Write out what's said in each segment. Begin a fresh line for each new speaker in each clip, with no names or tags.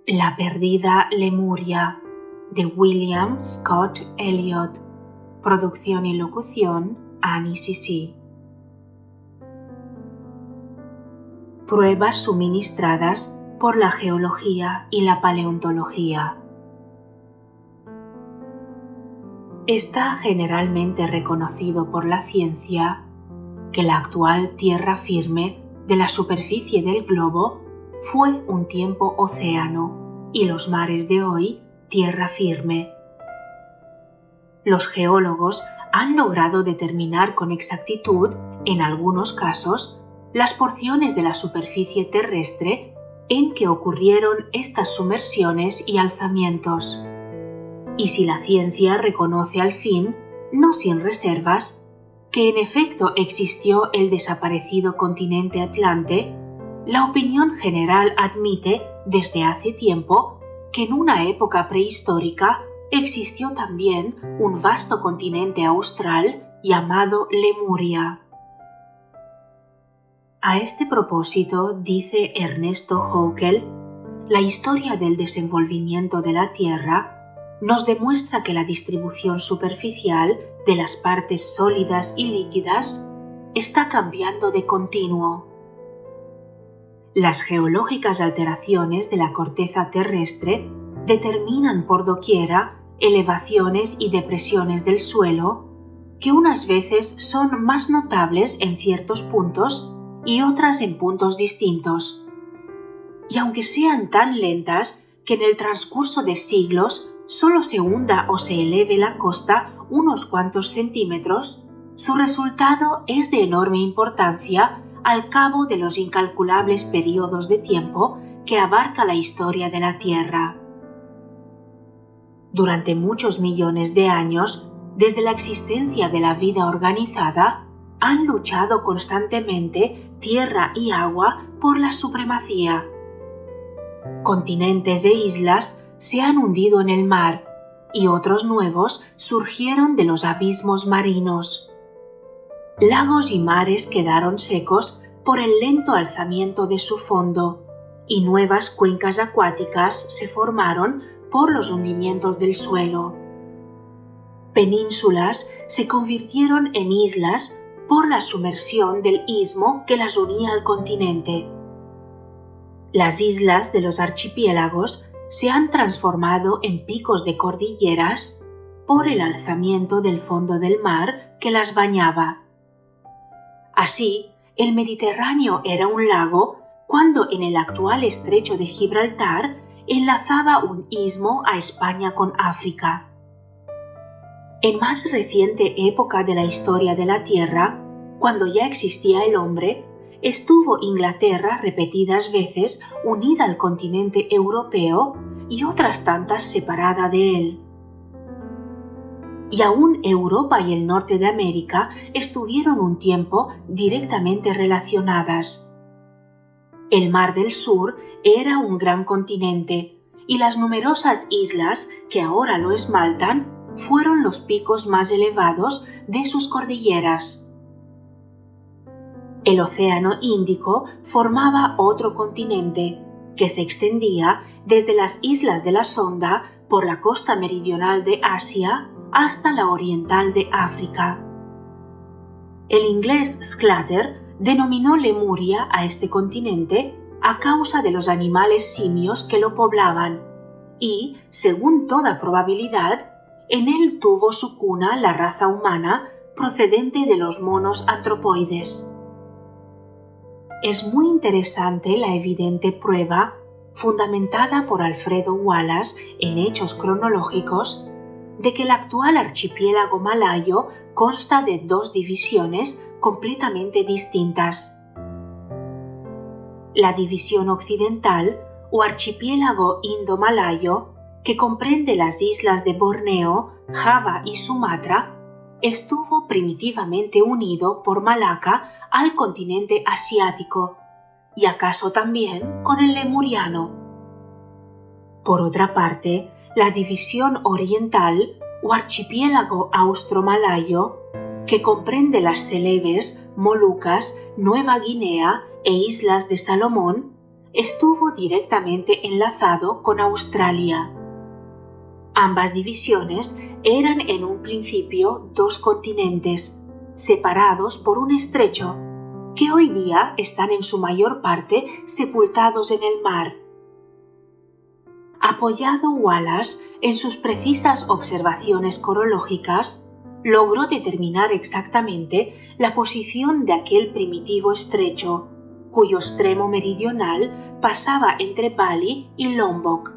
La perdida Lemuria, de William Scott Elliot. Producción y locución, Annie CC. Pruebas suministradas por la geología y la paleontología. Está generalmente reconocido por la ciencia que la actual tierra firme de la superficie del globo fue un tiempo océano y los mares de hoy tierra firme. Los geólogos han logrado determinar con exactitud, en algunos casos, las porciones de la superficie terrestre en que ocurrieron estas sumersiones y alzamientos. Y si la ciencia reconoce al fin, no sin reservas, que en efecto existió el desaparecido continente Atlante, la opinión general admite desde hace tiempo que en una época prehistórica existió también un vasto continente austral llamado Lemuria. A este propósito, dice Ernesto Haeckel, la historia del desenvolvimiento de la Tierra nos demuestra que la distribución superficial de las partes sólidas y líquidas está cambiando de continuo. Las geológicas alteraciones de la corteza terrestre determinan por doquiera elevaciones y depresiones del suelo que unas veces son más notables en ciertos puntos y otras en puntos distintos. Y aunque sean tan lentas que en el transcurso de siglos solo se hunda o se eleve la costa unos cuantos centímetros, su resultado es de enorme importancia al cabo de los incalculables periodos de tiempo que abarca la historia de la Tierra. Durante muchos millones de años, desde la existencia de la vida organizada, han luchado constantemente tierra y agua por la supremacía. Continentes e islas se han hundido en el mar y otros nuevos surgieron de los abismos marinos. Lagos y mares quedaron secos por el lento alzamiento de su fondo y nuevas cuencas acuáticas se formaron por los hundimientos del suelo. Penínsulas se convirtieron en islas por la sumersión del istmo que las unía al continente. Las islas de los archipiélagos se han transformado en picos de cordilleras por el alzamiento del fondo del mar que las bañaba. Así, el Mediterráneo era un lago cuando en el actual estrecho de Gibraltar enlazaba un istmo a España con África. En más reciente época de la historia de la Tierra, cuando ya existía el hombre, estuvo Inglaterra repetidas veces unida al continente europeo y otras tantas separada de él. Y aún Europa y el norte de América estuvieron un tiempo directamente relacionadas. El Mar del Sur era un gran continente y las numerosas islas que ahora lo esmaltan fueron los picos más elevados de sus cordilleras. El Océano Índico formaba otro continente que se extendía desde las islas de la Sonda por la costa meridional de Asia hasta la oriental de África. El inglés Sclater denominó Lemuria a este continente a causa de los animales simios que lo poblaban y, según toda probabilidad, en él tuvo su cuna la raza humana procedente de los monos antropoides. Es muy interesante la evidente prueba, fundamentada por Alfredo Wallace en hechos cronológicos, de que el actual archipiélago malayo consta de dos divisiones completamente distintas. La división occidental, o archipiélago indo-malayo, que comprende las islas de Borneo, Java y Sumatra, estuvo primitivamente unido por Malaca al continente asiático, y acaso también con el lemuriano. Por otra parte, la división oriental o archipiélago austromalayo, que comprende las Celebes, Molucas, Nueva Guinea e Islas de Salomón, estuvo directamente enlazado con Australia. Ambas divisiones eran en un principio dos continentes, separados por un estrecho, que hoy día están en su mayor parte sepultados en el mar. Apoyado Wallace en sus precisas observaciones corológicas, logró determinar exactamente la posición de aquel primitivo estrecho, cuyo extremo meridional pasaba entre Bali y Lombok.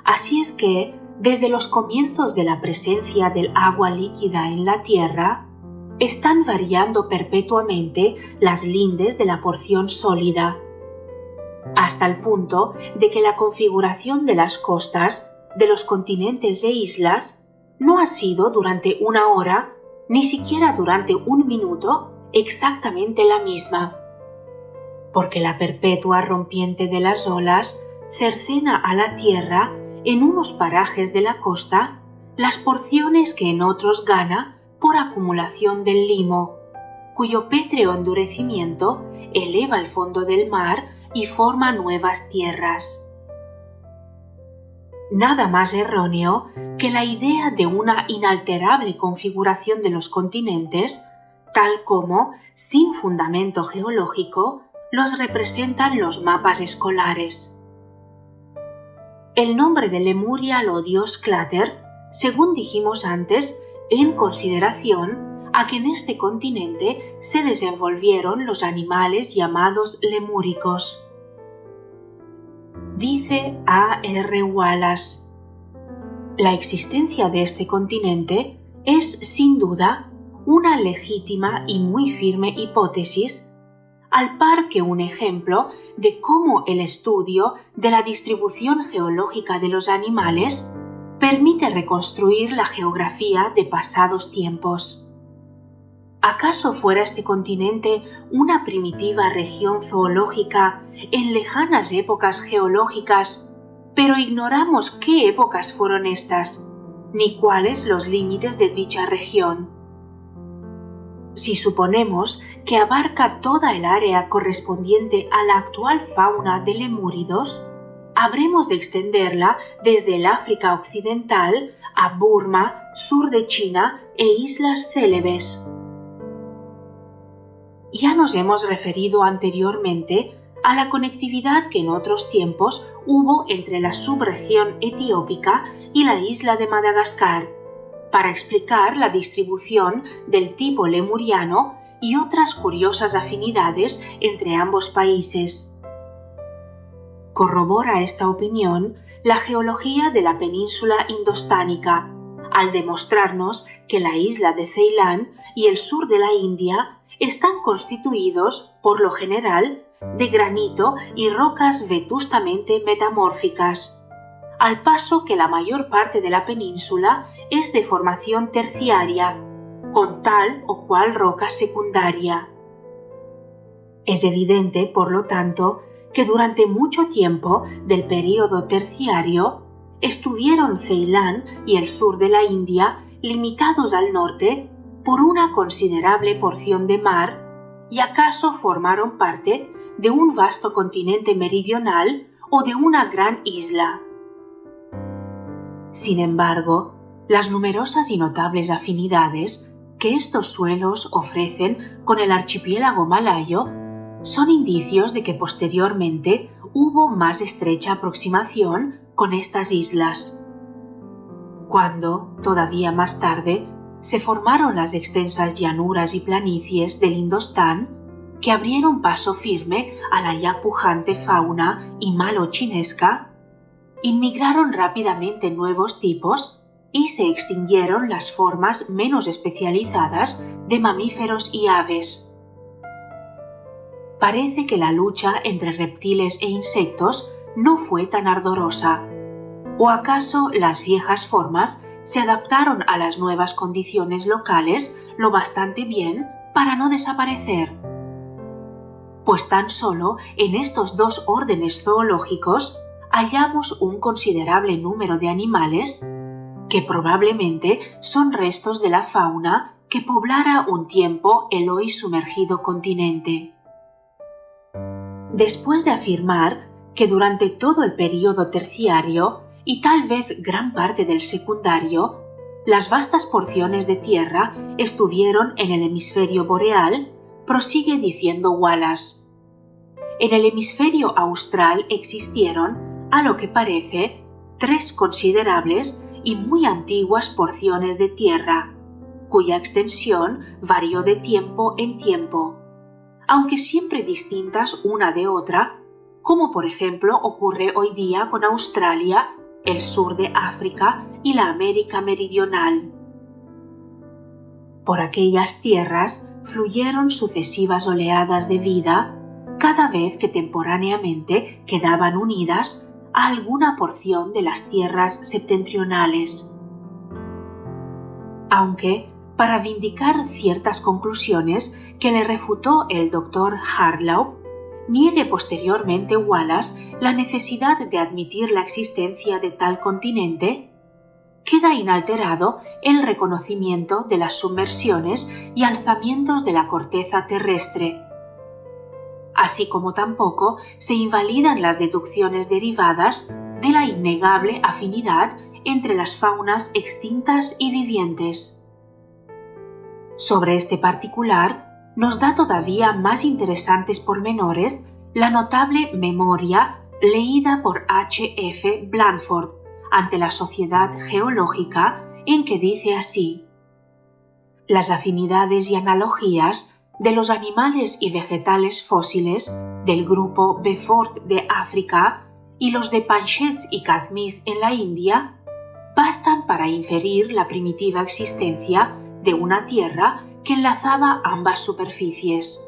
Así es que, desde los comienzos de la presencia del agua líquida en la Tierra, están variando perpetuamente las lindes de la porción sólida, hasta el punto de que la configuración de las costas, de los continentes e islas, no ha sido durante una hora, ni siquiera durante un minuto, exactamente la misma, porque la perpetua rompiente de las olas cercena a la tierra en unos parajes de la costa las porciones que en otros gana por acumulación del limo, cuyo pétreo endurecimiento eleva el fondo del mar y forma nuevas tierras. Nada más erróneo que la idea de una inalterable configuración de los continentes, tal como, sin fundamento geológico, los representan los mapas escolares. El nombre de Lemuria lo dio Sclater, según dijimos antes, en consideración a que en este continente se desenvolvieron los animales llamados lemúricos. Dice A. R. Wallace: la existencia de este continente es, sin duda, una legítima y muy firme hipótesis, al par que un ejemplo de cómo el estudio de la distribución geológica de los animales permite reconstruir la geografía de pasados tiempos. ¿Acaso fuera este continente una primitiva región zoológica en lejanas épocas geológicas, pero ignoramos qué épocas fueron estas, ni cuáles los límites de dicha región? Si suponemos que abarca toda el área correspondiente a la actual fauna de lemúridos, habremos de extenderla desde el África occidental a Burma, sur de China e Islas Célebes. Ya nos hemos referido anteriormente a la conectividad que en otros tiempos hubo entre la subregión etiópica y la isla de Madagascar, para explicar la distribución del tipo lemuriano y otras curiosas afinidades entre ambos países. Corrobora esta opinión la geología de la península indostánica, al demostrarnos que la isla de Ceilán y el sur de la India están constituidos, por lo general, de granito y rocas vetustamente metamórficas, al paso que la mayor parte de la península es de formación terciaria, con tal o cual roca secundaria. Es evidente, por lo tanto, que durante mucho tiempo del período terciario estuvieron Ceilán y el sur de la India limitados al norte por una considerable porción de mar y acaso formaron parte de un vasto continente meridional o de una gran isla. Sin embargo, las numerosas y notables afinidades que estos suelos ofrecen con el archipiélago malayo son indicios de que posteriormente hubo más estrecha aproximación con estas islas. Cuando, todavía más tarde, se formaron las extensas llanuras y planicies del Indostán, que abrieron paso firme a la ya pujante fauna himalo-chinesca, inmigraron rápidamente nuevos tipos y se extinguieron las formas menos especializadas de mamíferos y aves. Parece que la lucha entre reptiles e insectos no fue tan ardorosa, ¿o acaso las viejas formas se adaptaron a las nuevas condiciones locales lo bastante bien para no desaparecer? Pues tan solo en estos dos órdenes zoológicos hallamos un considerable número de animales que probablemente son restos de la fauna que poblara un tiempo el hoy sumergido continente. después de afirmar que durante todo el período terciario y tal vez gran parte del secundario, las vastas porciones de tierra estuvieron en el hemisferio boreal, prosigue diciendo Wallace. En el hemisferio austral existieron, a lo que parece, 3 considerables y muy antiguas porciones de tierra, cuya extensión varió de tiempo en tiempo, aunque siempre distintas una de otra, como por ejemplo ocurre hoy día con Australia, el sur de África y la América Meridional. Por aquellas tierras fluyeron sucesivas oleadas de vida, cada vez que temporáneamente quedaban unidas a alguna porción de las tierras septentrionales. Aunque, para vindicar ciertas conclusiones que le refutó el Dr. Hartlaub, niegue posteriormente Wallace la necesidad de admitir la existencia de tal continente, queda inalterado el reconocimiento de las submersiones y alzamientos de la corteza terrestre, así como tampoco se invalidan las deducciones derivadas de la innegable afinidad entre las faunas extintas y vivientes. Sobre este particular, nos da todavía más interesantes pormenores la notable memoria leída por H. F. Blandford ante la Sociedad Geológica, en que dice así: las afinidades y analogías de los animales y vegetales fósiles del grupo Beaufort de África y los de Panchets y Kazmis en la India bastan para inferir la primitiva existencia de una tierra que enlazaba ambas superficies.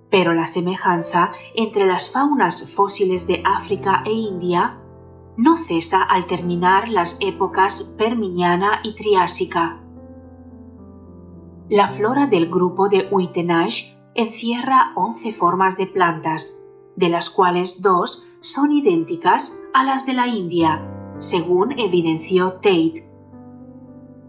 Pero la semejanza entre las faunas fósiles de África e India no cesa al terminar las épocas Permiana y Triásica. La flora del grupo de Uitenhage encierra 11 formas de plantas, de las cuales 2 son idénticas a las de la India, según evidenció Tate.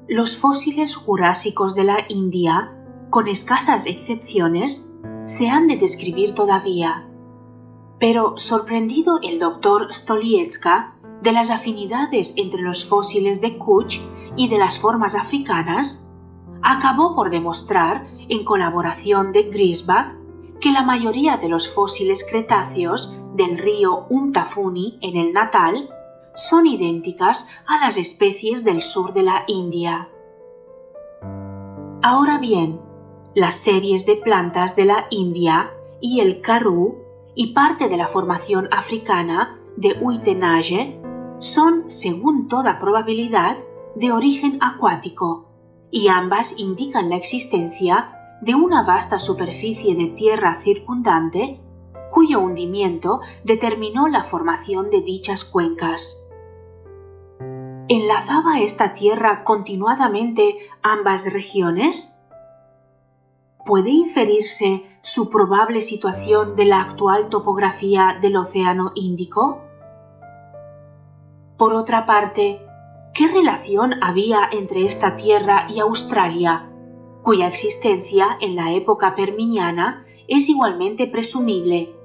Los fósiles jurásicos de la India, con escasas excepciones, se han de describir todavía. Pero sorprendido el Dr. Stoliezka de las afinidades entre los fósiles de Kutch y de las formas africanas, acabó por demostrar, en colaboración de Griesbach, que la mayoría de los fósiles cretáceos del río Umtafuni en el Natal son idénticas a las especies del sur de la India. Ahora bien, las series de plantas de la India y el Karoo y parte de la formación africana de Uitenhage son, según toda probabilidad, de origen acuático, y ambas indican la existencia de una vasta superficie de tierra circundante cuyo hundimiento determinó la formación de dichas cuencas. ¿Enlazaba esta tierra continuadamente ambas regiones? ¿Puede inferirse su probable situación de la actual topografía del Océano Índico? Por otra parte, ¿qué relación había entre esta tierra y Australia, cuya existencia en la época perminiana es igualmente presumible?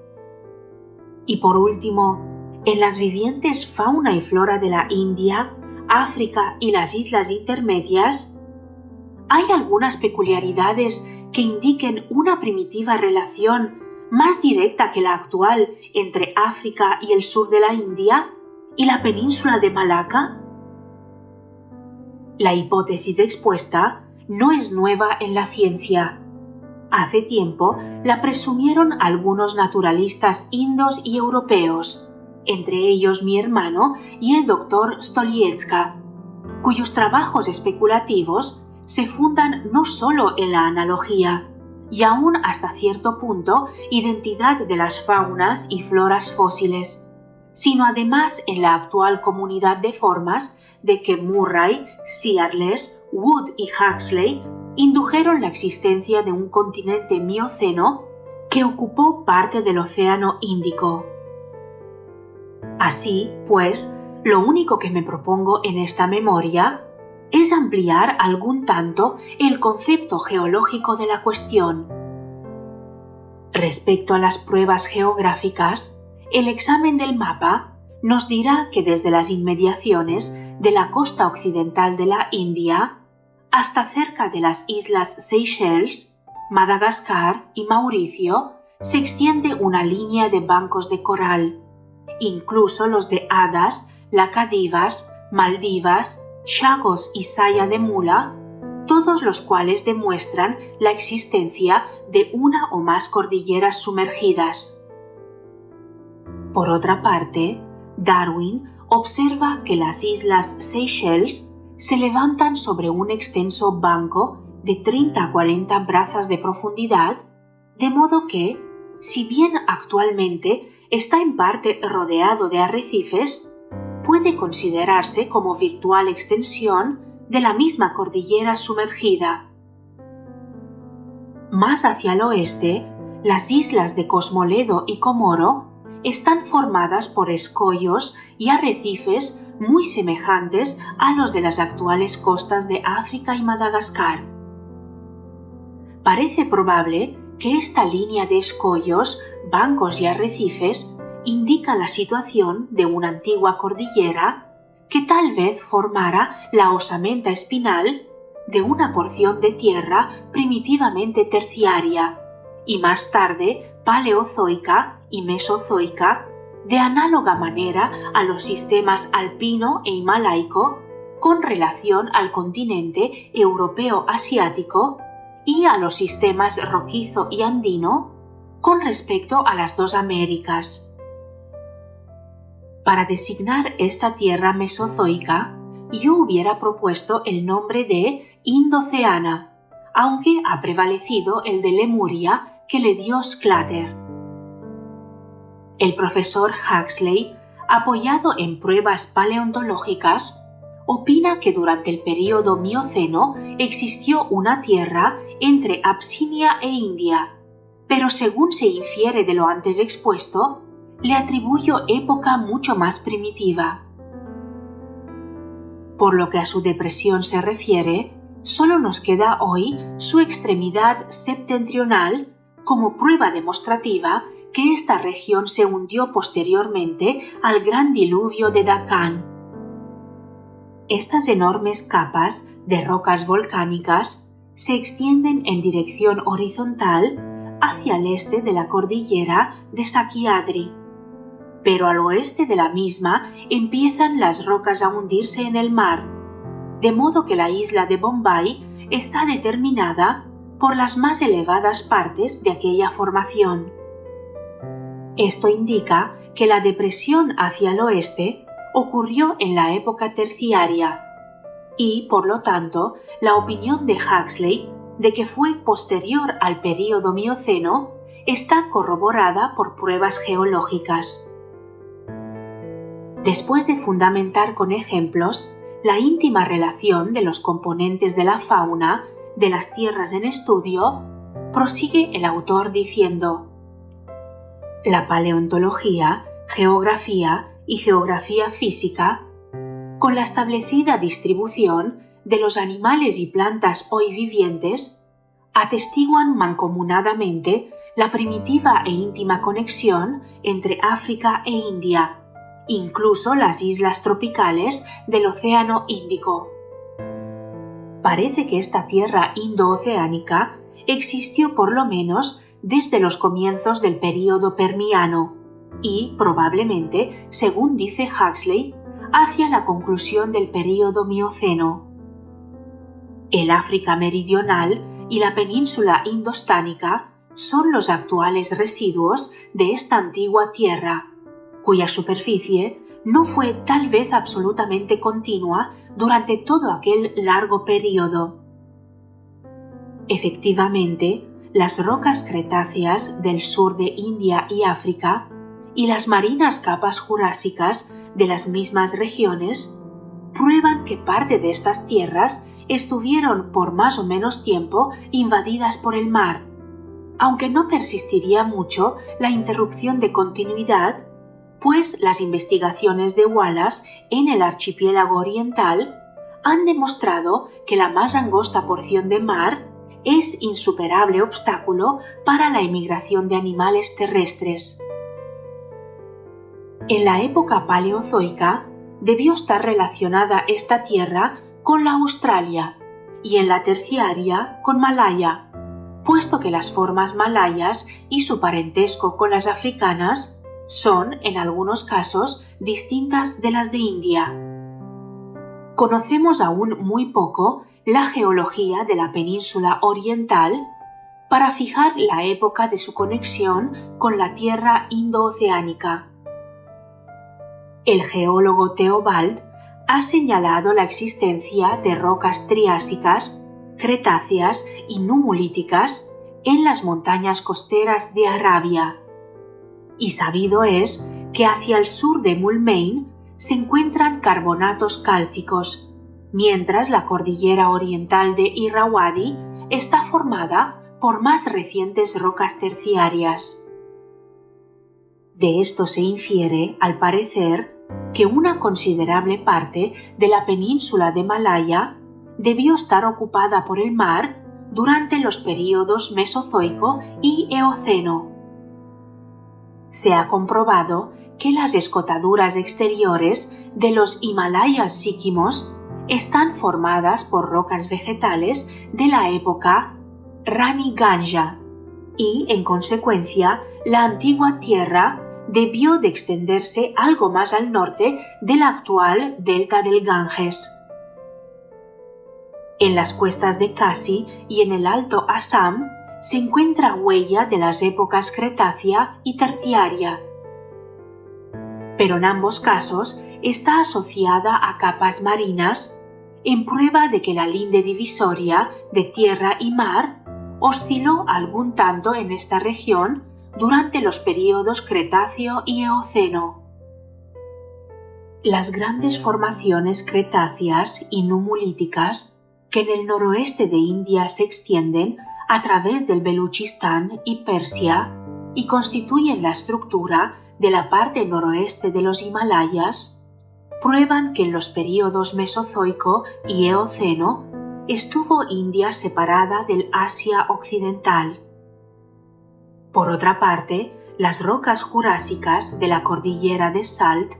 Y por último, en las vivientes fauna y flora de la India, África y las islas intermedias, ¿hay algunas peculiaridades que indiquen una primitiva relación más directa que la actual entre África y el sur de la India y la península de Malaca? La hipótesis expuesta no es nueva en la ciencia. Hace tiempo la presumieron algunos naturalistas indos y europeos, entre ellos mi hermano y el Dr. Stoliezka, cuyos trabajos especulativos se fundan no solo en la analogía y aún hasta cierto punto identidad de las faunas y floras fósiles, sino además en la actual comunidad de formas de que Murray, Searles, Wood y Huxley indujeron la existencia de un continente mioceno que ocupó parte del Océano Índico. Así, pues, lo único que me propongo en esta memoria es ampliar algún tanto el concepto geológico de la cuestión. Respecto a las pruebas geográficas, el examen del mapa nos dirá que desde las inmediaciones de la costa occidental de la India hasta cerca de las islas Seychelles, Madagascar y Mauricio se extiende una línea de bancos de coral, incluso los de Hadas, Lacadivas, Maldivas, Chagos y Saya de Mula, todos los cuales demuestran la existencia de una o más cordilleras sumergidas. Por otra parte, Darwin observa que las islas Seychelles se levantan sobre un extenso banco de 30 a 40 brazas de profundidad, de modo que, si bien actualmente está en parte rodeado de arrecifes, puede considerarse como virtual extensión de la misma cordillera sumergida. Más hacia el oeste, las islas de Cosmoledo y Comoro están formadas por escollos y arrecifes muy semejantes a los de las actuales costas de África y Madagascar. Parece probable que esta línea de escollos, bancos y arrecifes indica la situación de una antigua cordillera que tal vez formara la osamenta espinal de una porción de tierra primitivamente terciaria y más tarde paleozoica y mesozoica, de análoga manera a los sistemas alpino e himalaico con relación al continente europeo-asiático y a los sistemas roquizo y andino con respecto a las dos Américas. Para designar esta tierra mesozoica, yo hubiera propuesto el nombre de Indoceana, aunque ha prevalecido el de Lemuria que le dio Sclater. El profesor Huxley, apoyado en pruebas paleontológicas, opina que durante el período Mioceno existió una tierra entre Absinia e India, pero según se infiere de lo antes expuesto, le atribuyo época mucho más primitiva. Por lo que a su depresión se refiere, solo nos queda hoy su extremidad septentrional como prueba demostrativa que esta región se hundió posteriormente al gran diluvio de Deccan. Estas enormes capas de rocas volcánicas se extienden en dirección horizontal hacia el este de la cordillera de Sakyadri, pero al oeste de la misma empiezan las rocas a hundirse en el mar, de modo que la isla de Bombay está determinada por las más elevadas partes de aquella formación. Esto indica que la depresión hacia el oeste ocurrió en la época terciaria y, por lo tanto, la opinión de Huxley de que fue posterior al período Mioceno está corroborada por pruebas geológicas. Después de fundamentar con ejemplos la íntima relación de los componentes de la fauna de las tierras en estudio, prosigue el autor diciendo: la paleontología, geografía y geografía física, con la establecida distribución de los animales y plantas hoy vivientes, atestiguan mancomunadamente la primitiva e íntima conexión entre África e India, incluso las islas tropicales del Océano Índico. Parece que esta tierra indooceánica existió por lo menos desde los comienzos del período Permiano y, probablemente, según dice Huxley, hacia la conclusión del período Mioceno. El África meridional y la península indostánica son los actuales residuos de esta antigua tierra, cuya superficie no fue tal vez absolutamente continua durante todo aquel largo período. Efectivamente, las rocas cretáceas del sur de India y África y las marinas capas jurásicas de las mismas regiones prueban que parte de estas tierras estuvieron por más o menos tiempo invadidas por el mar, aunque no persistiría mucho la interrupción de continuidad, pues las investigaciones de Wallace en el archipiélago oriental han demostrado que la más angosta porción de mar es insuperable obstáculo para la emigración de animales terrestres. En la época paleozoica debió estar relacionada esta tierra con la Australia y en la terciaria con Malaya, puesto que las formas malayas y su parentesco con las africanas son, en algunos casos, distintas de las de India. Conocemos aún muy poco la geología de la península oriental para fijar la época de su conexión con la tierra indooceánica. El geólogo Theobald ha señalado la existencia de rocas triásicas, cretáceas y numulíticas en las montañas costeras de Arabia. Y sabido es que hacia el sur de Moulmein se encuentran carbonatos cálcicos, mientras la cordillera oriental de Irrawaddy está formada por más recientes rocas terciarias. De esto se infiere, al parecer, que una considerable parte de la península de Malaya debió estar ocupada por el mar durante los períodos Mesozoico y Eoceno. Se ha comprobado que las escotaduras exteriores de los Himalayas síquimos están formadas por rocas vegetales de la época Rani Ganja y, en consecuencia, la antigua tierra debió de extenderse algo más al norte del actual delta del Ganges. En las cuestas de Khasi y en el Alto Assam se encuentra huella de las épocas Cretácea y Terciaria, pero en ambos casos está asociada a capas marinas, en prueba de que la linde divisoria de tierra y mar osciló algún tanto en esta región durante los períodos Cretáceo y Eoceno. Las grandes formaciones cretáceas y numulíticas que en el noroeste de India se extienden a través del Beluchistán y Persia y constituyen la estructura de la parte noroeste de los Himalayas, prueban que en los períodos Mesozoico y Eoceno estuvo India separada del Asia occidental. Por otra parte, las rocas jurásicas de la cordillera de Salt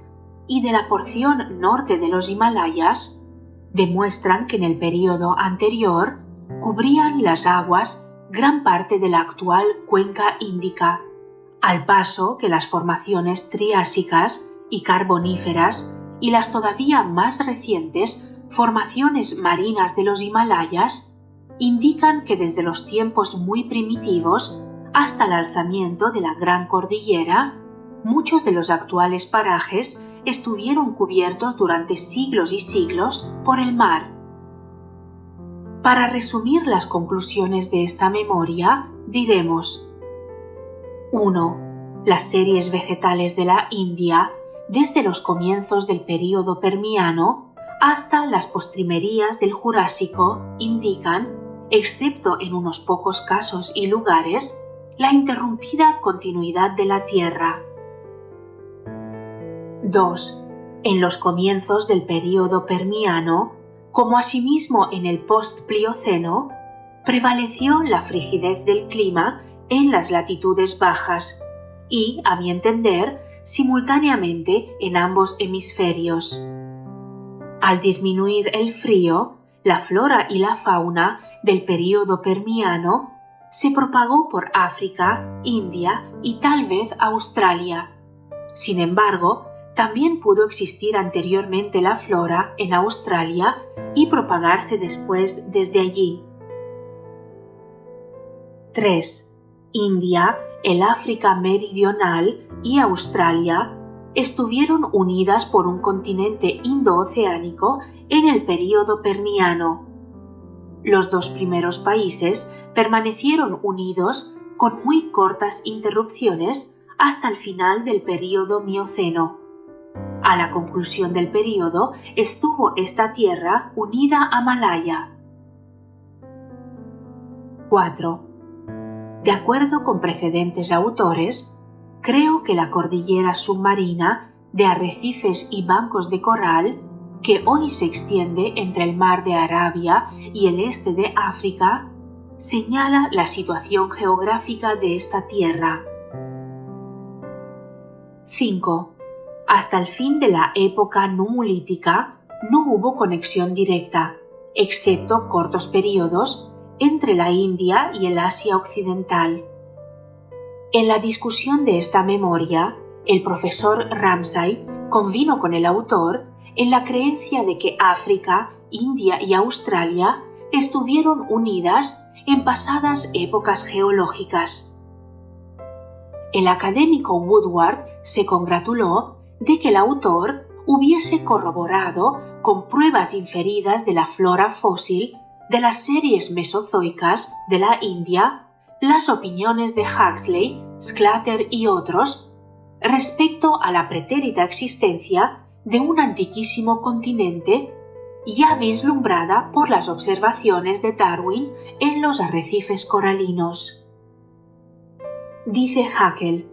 y de la porción norte de los Himalayas demuestran que en el período anterior cubrían las aguas gran parte de la actual cuenca índica, al paso que las formaciones triásicas y carboníferas y las todavía más recientes formaciones marinas de los Himalayas indican que desde los tiempos muy primitivos hasta el alzamiento de la Gran Cordillera, muchos de los actuales parajes estuvieron cubiertos durante siglos y siglos por el mar. Para resumir las conclusiones de esta memoria, diremos: 1. Las series vegetales de la India, desde los comienzos del período Permiano hasta las postrimerías del Jurásico, indican, excepto en unos pocos casos y lugares, la interrumpida continuidad de la Tierra. 2. En los comienzos del período Permiano, como asimismo en el post-Plioceno, prevaleció la frigidez del clima en las latitudes bajas y, a mi entender, simultáneamente en ambos hemisferios. Al disminuir el frío, la flora y la fauna del período Permiano se propagó por África, India y tal vez Australia. Sin embargo, también pudo existir anteriormente la flora en Australia y propagarse después desde allí. 3. India, el África meridional y Australia estuvieron unidas por un continente indooceánico en el período Permiano. Los dos primeros países permanecieron unidos con muy cortas interrupciones hasta el final del período Mioceno. A la conclusión del período estuvo esta tierra unida a Malaya. 4. De acuerdo con precedentes autores, creo que la cordillera submarina de arrecifes y bancos de coral, que hoy se extiende entre el mar de Arabia y el este de África, señala la situación geográfica de esta tierra. 5. Hasta el fin de la época numulítica no hubo conexión directa, excepto cortos periodos, entre la India y el Asia occidental. En la discusión de esta memoria, el profesor Ramsay convino con el autor en la creencia de que África, India y Australia estuvieron unidas en pasadas épocas geológicas. El académico Woodward se congratuló de que el autor hubiese corroborado con pruebas inferidas de la flora fósil de las series mesozoicas de la India las opiniones de Huxley, Sclater y otros respecto a la pretérita existencia de un antiquísimo continente ya vislumbrada por las observaciones de Darwin en los arrecifes coralinos. Dice Haeckel,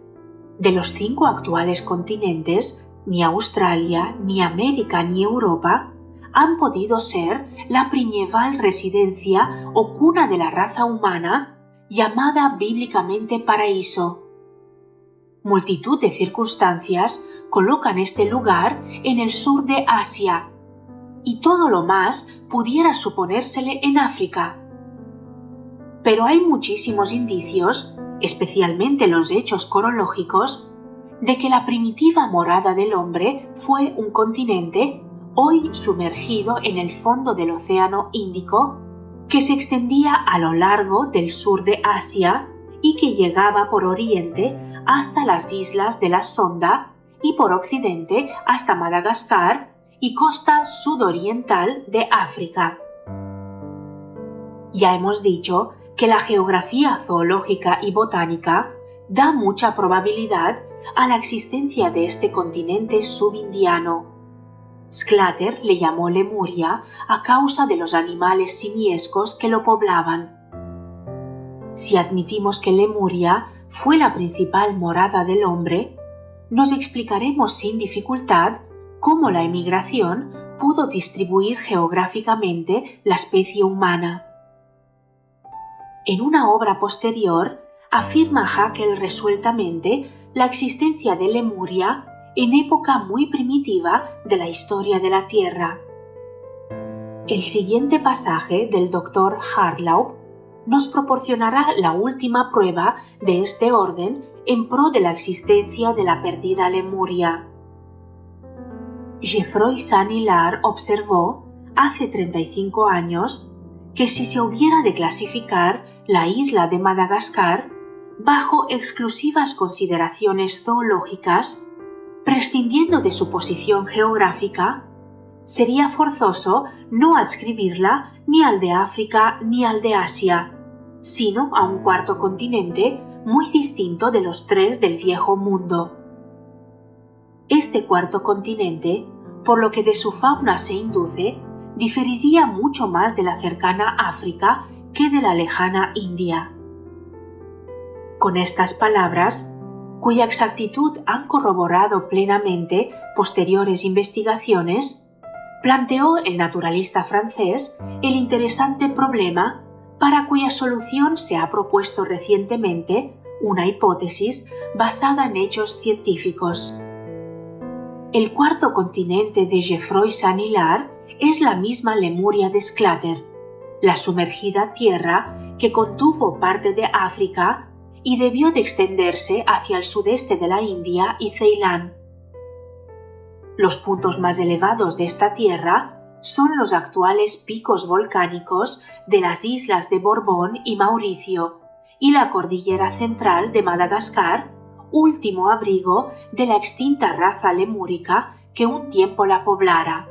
de los 5 actuales continentes, ni Australia, ni América, ni Europa han podido ser la primeval residencia o cuna de la raza humana llamada bíblicamente paraíso. Multitud de circunstancias colocan este lugar en el sur de Asia, y todo lo más pudiera suponérsele en África. Pero hay muchísimos indicios, especialmente los hechos corológicos, de que la primitiva morada del hombre fue un continente, hoy sumergido en el fondo del Océano Índico, que se extendía a lo largo del sur de Asia y que llegaba por oriente hasta las islas de la Sonda y por occidente hasta Madagascar y costa sudoriental de África. Ya hemos dicho que la geografía zoológica y botánica da mucha probabilidad a la existencia de este continente subindiano. Sclater le llamó Lemuria a causa de los animales simiescos que lo poblaban. Si admitimos que Lemuria fue la principal morada del hombre, nos explicaremos sin dificultad cómo la emigración pudo distribuir geográficamente la especie humana. En una obra posterior, afirma Haeckel resueltamente la existencia de Lemuria en época muy primitiva de la historia de la Tierra. El siguiente pasaje del Dr. Hartlaub nos proporcionará la última prueba de este orden en pro de la existencia de la perdida Lemuria. Geoffroy Saint-Hilaire observó, hace 35 años, que si se hubiera de clasificar la isla de Madagascar bajo exclusivas consideraciones zoológicas, prescindiendo de su posición geográfica, sería forzoso no adscribirla ni al de África ni al de Asia, sino a un cuarto continente muy distinto de los 3 del Viejo Mundo. Este cuarto continente, por lo que de su fauna se induce, diferiría mucho más de la cercana África que de la lejana India. Con estas palabras, cuya exactitud han corroborado plenamente posteriores investigaciones, planteó el naturalista francés el interesante problema para cuya solución se ha propuesto recientemente una hipótesis basada en hechos científicos. El cuarto continente de Geoffroy Saint-Hilaire es la misma Lemuria de Sclater, la sumergida tierra que contuvo parte de África y debió de extenderse hacia el sudeste de la India y Ceilán. Los puntos más elevados de esta tierra son los actuales picos volcánicos de las islas de Borbón y Mauricio y la cordillera central de Madagascar, último abrigo de la extinta raza lemúrica que un tiempo la poblara.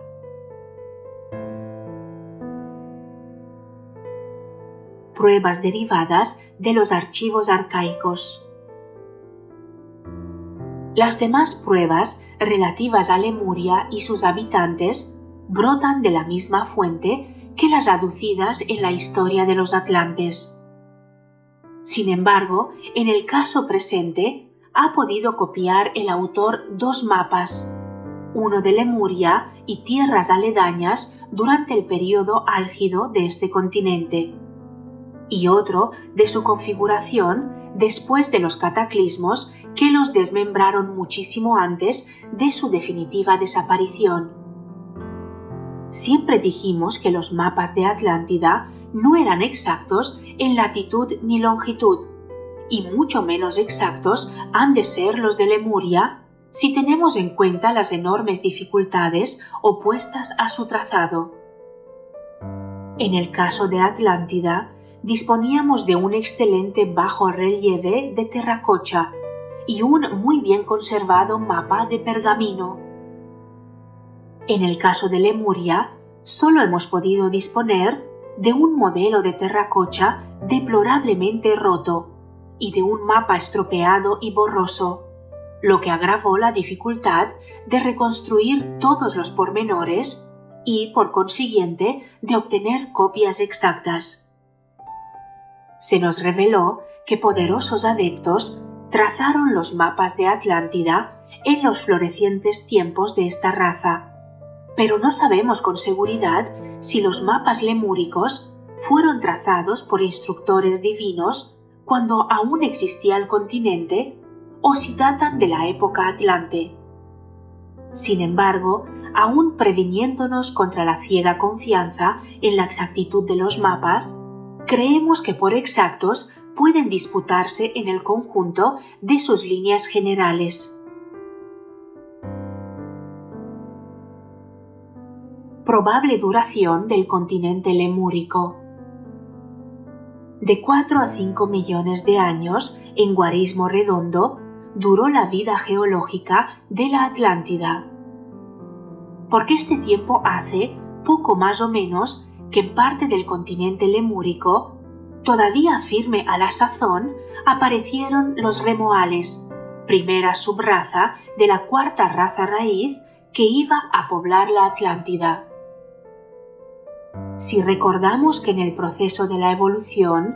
Pruebas derivadas de los archivos arcaicos. Las demás pruebas relativas a Lemuria y sus habitantes brotan de la misma fuente que las aducidas en la historia de los atlantes. Sin embargo, en el caso presente, ha podido copiar el autor 2 mapas, uno de Lemuria y tierras aledañas durante el período álgido de este continente. y otro de su configuración después de los cataclismos que los desmembraron muchísimo antes de su definitiva desaparición. Siempre dijimos que los mapas de Atlántida no eran exactos en latitud ni longitud, y mucho menos exactos han de ser los de Lemuria si tenemos en cuenta las enormes dificultades opuestas a su trazado. En el caso de Atlántida, disponíamos de un excelente bajorrelieve de terracocha y un muy bien conservado mapa de pergamino. En el caso de Lemuria, solo hemos podido disponer de un modelo de terracocha deplorablemente roto y de un mapa estropeado y borroso, lo que agravó la dificultad de reconstruir todos los pormenores y, por consiguiente, de obtener copias exactas. Se nos reveló que poderosos adeptos trazaron los mapas de Atlántida en los florecientes tiempos de esta raza, pero no sabemos con seguridad si los mapas lemúricos fueron trazados por instructores divinos cuando aún existía el continente o si datan de la época atlante. Sin embargo, aún previniéndonos contra la ciega confianza en la exactitud de los mapas, creemos que por exactos pueden disputarse en el conjunto de sus líneas generales. Probable duración del continente lemúrico. De 4 a 5 millones de años en guarismo redondo duró la vida geológica de la Atlántida. Porque este tiempo hace poco más o menos que en parte del continente lemúrico, todavía firme a la sazón, aparecieron los remoales, primera subraza de la cuarta raza raíz que iba a poblar la Atlántida. Si recordamos que en el proceso de la evolución,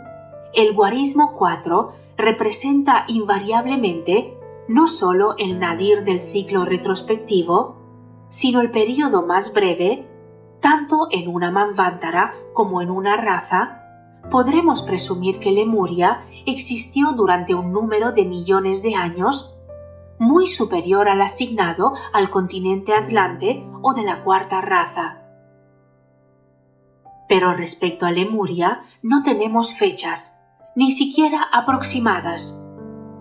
el guarismo 4 representa invariablemente no solo el nadir del ciclo retrospectivo, sino el período más breve, tanto en una manvántara como en una raza, podremos presumir que Lemuria existió durante un número de millones de años muy superior al asignado al continente atlante o de la cuarta raza. Pero respecto a Lemuria no tenemos fechas, ni siquiera aproximadas,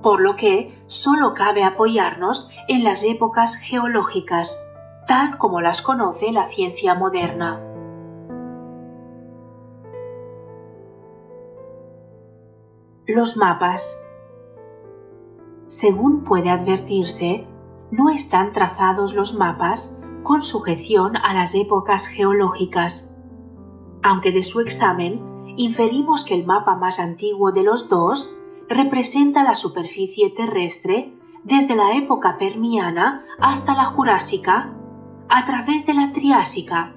por lo que solo cabe apoyarnos en las épocas geológicas, tal como las conoce la ciencia moderna. Los mapas. Según puede advertirse, no están trazados los mapas con sujeción a las épocas geológicas, aunque de su examen inferimos que el mapa más antiguo de los dos representa la superficie terrestre desde la época permiana hasta la jurásica, a través de la triásica,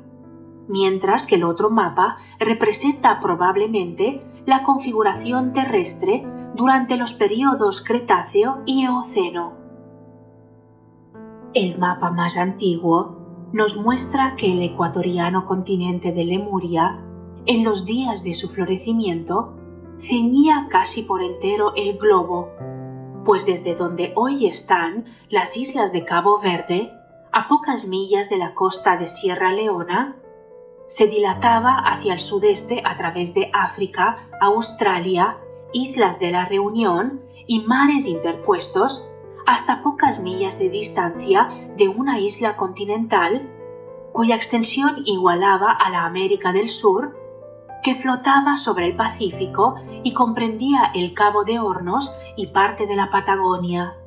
mientras que el otro mapa representa probablemente la configuración terrestre durante los períodos Cretáceo y Eoceno. El mapa más antiguo nos muestra que el ecuatoriano continente de Lemuria, en los días de su florecimiento, ceñía casi por entero el globo, pues desde donde hoy están las islas de Cabo Verde, a pocas millas de la costa de Sierra Leona, se dilataba hacia el sudeste a través de África, Australia, Islas de la Reunión y mares interpuestos, hasta pocas millas de distancia de una isla continental, cuya extensión igualaba a la América del Sur, que flotaba sobre el Pacífico y comprendía el Cabo de Hornos y parte de la Patagonia.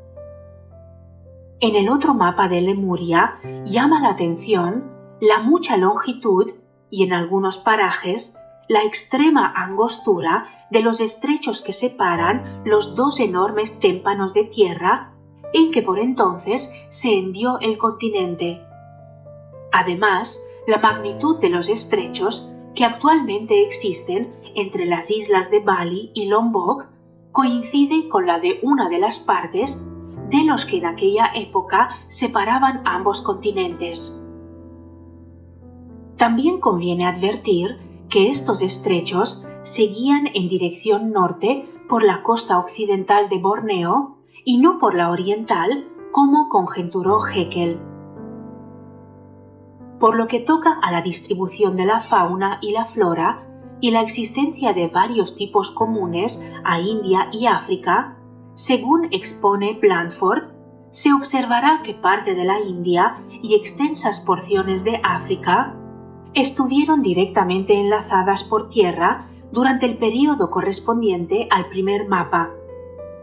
En el otro mapa de Lemuria llama la atención la mucha longitud y en algunos parajes la extrema angostura de los estrechos que separan los dos enormes témpanos de tierra en que por entonces se hendió el continente. Además, la magnitud de los estrechos que actualmente existen entre las islas de Bali y Lombok coincide con la de una de las partes de los que en aquella época separaban ambos continentes. También conviene advertir que estos estrechos seguían en dirección norte por la costa occidental de Borneo y no por la oriental, como conjeturó Haeckel. Por lo que toca a la distribución de la fauna y la flora y la existencia de varios tipos comunes a India y África, según expone Blandford, se observará que parte de la India y extensas porciones de África estuvieron directamente enlazadas por tierra durante el período correspondiente al primer mapa,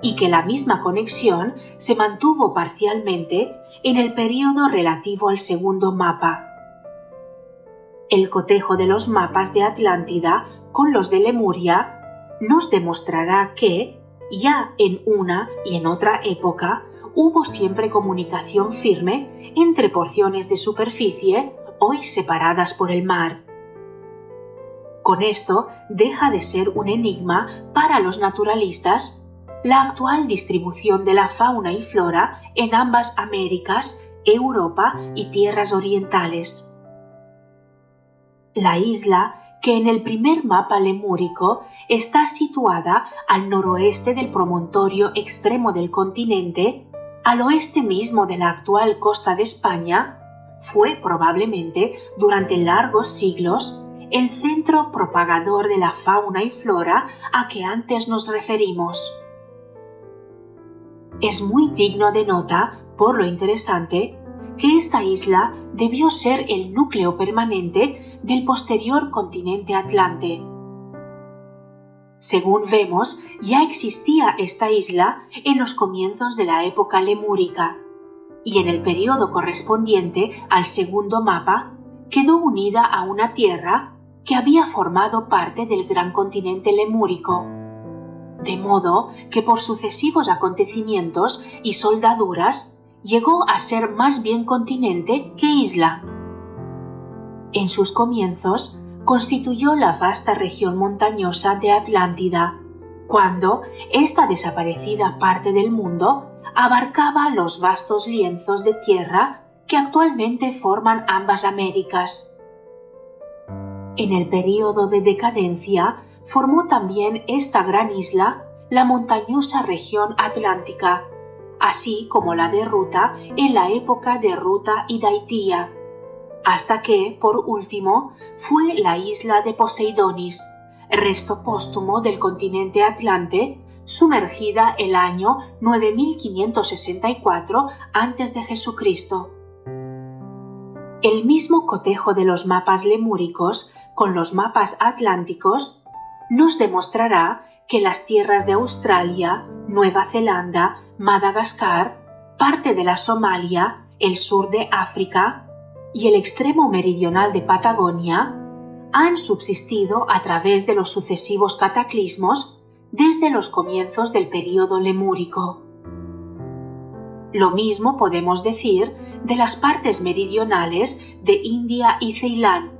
y que la misma conexión se mantuvo parcialmente en el período relativo al segundo mapa. El cotejo de los mapas de Atlántida con los de Lemuria nos demostrará que, ya en una y en otra época, hubo siempre comunicación firme entre porciones de superficie hoy separadas por el mar. Con esto deja de ser un enigma para los naturalistas la actual distribución de la fauna y flora en ambas Américas, Europa y tierras orientales. La isla, que en el primer mapa lemúrico está situada al noroeste del promontorio extremo del continente, al oeste mismo de la actual costa de España, fue probablemente durante largos siglos el centro propagador de la fauna y flora a que antes nos referimos. Es muy digno de nota, por lo interesante, que esta isla debió ser el núcleo permanente del posterior continente atlante. Según vemos, ya existía esta isla en los comienzos de la época lemúrica, y en el periodo correspondiente al segundo mapa quedó unida a una tierra que había formado parte del gran continente lemúrico, de modo que por sucesivos acontecimientos y soldaduras llegó a ser más bien continente que isla. En sus comienzos constituyó la vasta región montañosa de Atlántida, cuando esta desaparecida parte del mundo abarcaba los vastos lienzos de tierra que actualmente forman ambas Américas. En el período de decadencia formó también esta gran isla la montañosa región atlántica, así como la de Ruta en la época de Ruta y Daitía, hasta que, por último, fue la isla de Poseidonis, resto póstumo del continente atlante, sumergida el año 9564 a.C. El mismo cotejo de los mapas lemúricos con los mapas atlánticos nos demostrará que las tierras de Australia, Nueva Zelanda, Madagascar, parte de la Somalia, el sur de África y el extremo meridional de Patagonia han subsistido a través de los sucesivos cataclismos desde los comienzos del período lemúrico. Lo mismo podemos decir de las partes meridionales de India y Ceilán,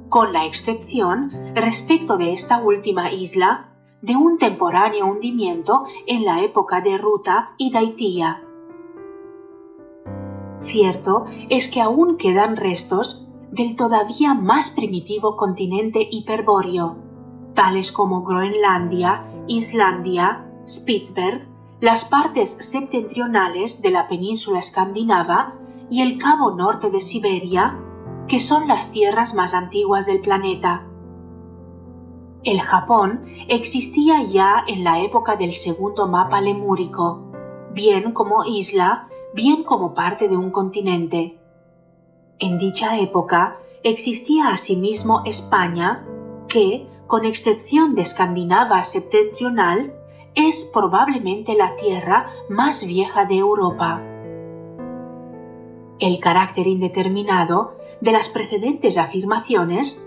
con la excepción, respecto de esta última isla, de un temporáneo hundimiento en la época de Ruta y Daitía. Cierto es que aún quedan restos del todavía más primitivo continente hiperbóreo, tales como Groenlandia, Islandia, Spitzberg, las partes septentrionales de la península escandinava y el cabo norte de Siberia, que son las tierras más antiguas del planeta. El Japón existía ya en la época del segundo mapa lemúrico, bien como isla, bien como parte de un continente. En dicha época existía asimismo España, que, con excepción de Escandinava septentrional, es probablemente la tierra más vieja de Europa. El carácter indeterminado de las precedentes afirmaciones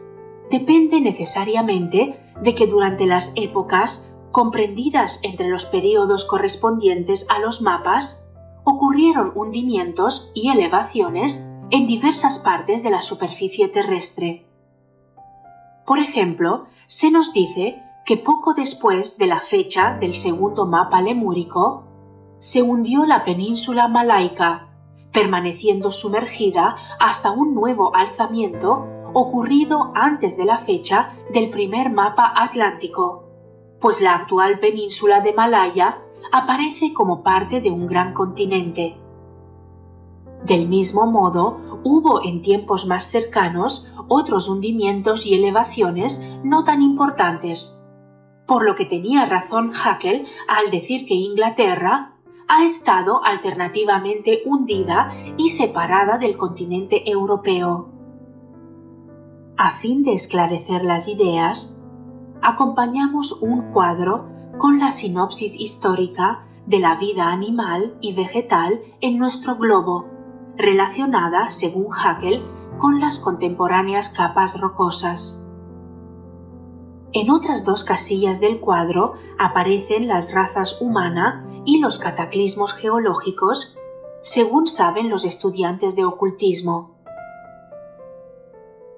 depende necesariamente de que durante las épocas comprendidas entre los períodos correspondientes a los mapas, ocurrieron hundimientos y elevaciones en diversas partes de la superficie terrestre. Por ejemplo, se nos dice que poco después de la fecha del segundo mapa lemúrico, se hundió la península malaica, permaneciendo sumergida hasta un nuevo alzamiento ocurrido antes de la fecha del primer mapa atlántico, pues la actual península de Malaya aparece como parte de un gran continente. Del mismo modo, hubo en tiempos más cercanos otros hundimientos y elevaciones no tan importantes, por lo que tenía razón Haeckel al decir que Inglaterra ha estado alternativamente hundida y separada del continente europeo. A fin de esclarecer las ideas, acompañamos un cuadro con la sinopsis histórica de la vida animal y vegetal en nuestro globo, relacionada, según Haeckel, con las contemporáneas capas rocosas. En otras dos casillas del cuadro aparecen las razas humana y los cataclismos geológicos, según saben los estudiantes de ocultismo.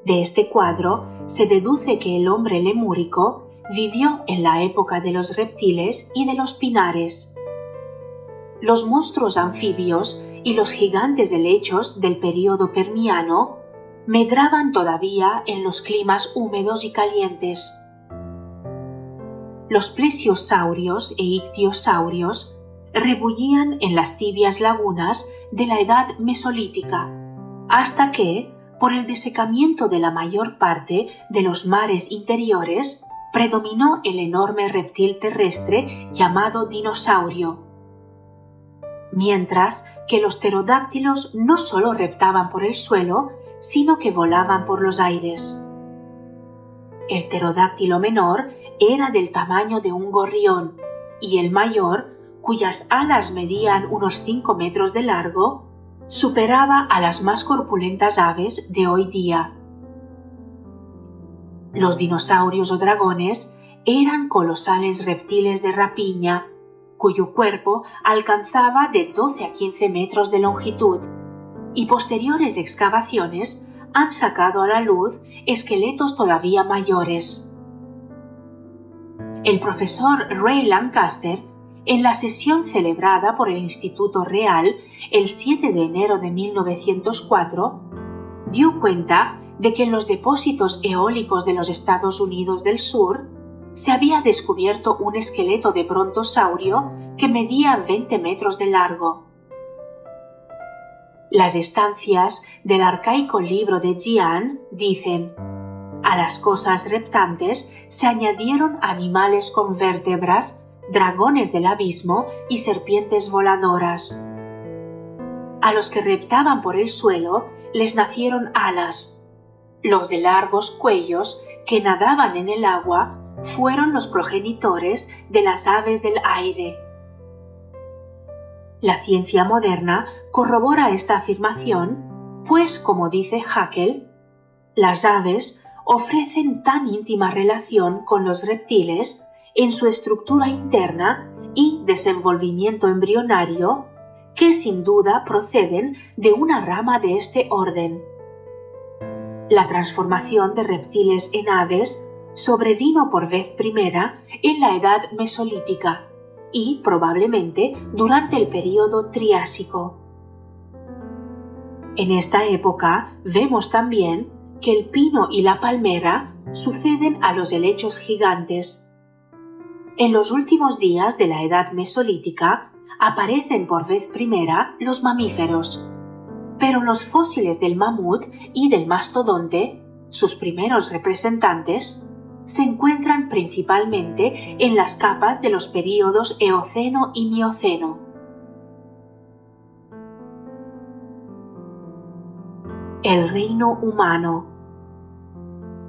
De este cuadro se deduce que el hombre lemúrico vivió en la época de los reptiles y de los pinares. Los monstruos anfibios y los gigantes helechos del período permiano medraban todavía en los climas húmedos y calientes. Los plesiosaurios e ictiosaurios rebullían en las tibias lagunas de la edad mesolítica, hasta que, por el desecamiento de la mayor parte de los mares interiores, predominó el enorme reptil terrestre llamado dinosaurio. Mientras que los pterodáctilos no solo reptaban por el suelo, sino que volaban por los aires. El pterodáctilo menor era del tamaño de un gorrión y el mayor, cuyas alas medían unos 5 metros de largo, superaba a las más corpulentas aves de hoy día. Los dinosaurios o dragones eran colosales reptiles de rapiña, cuyo cuerpo alcanzaba de 12 a 15 metros de longitud, y posteriores excavaciones han sacado a la luz esqueletos todavía mayores. El profesor Ray Lancaster, en la sesión celebrada por el Instituto Real el 7 de enero de 1904, dio cuenta de que en los depósitos eólicos de los Estados Unidos del Sur se había descubierto un esqueleto de brontosaurio que medía 20 metros de largo. Las estancias del arcaico libro de Jian dicen: a las cosas reptantes se añadieron animales con vértebras, dragones del abismo y serpientes voladoras. A los que reptaban por el suelo les nacieron alas. Los de largos cuellos que nadaban en el agua fueron los progenitores de las aves del aire. La ciencia moderna corrobora esta afirmación, pues, como dice Haeckel, las aves ofrecen tan íntima relación con los reptiles en su estructura interna y desenvolvimiento embrionario que sin duda proceden de una rama de este orden. La transformación de reptiles en aves sobrevino por vez primera en la edad mesolítica y probablemente durante el período Triásico. En esta época vemos también que el pino y la palmera suceden a los helechos gigantes. En los últimos días de la edad mesolítica aparecen por vez primera los mamíferos, pero los fósiles del mamut y del mastodonte, sus primeros representantes, se encuentran principalmente en las capas de los períodos Eoceno y Mioceno. El reino humano.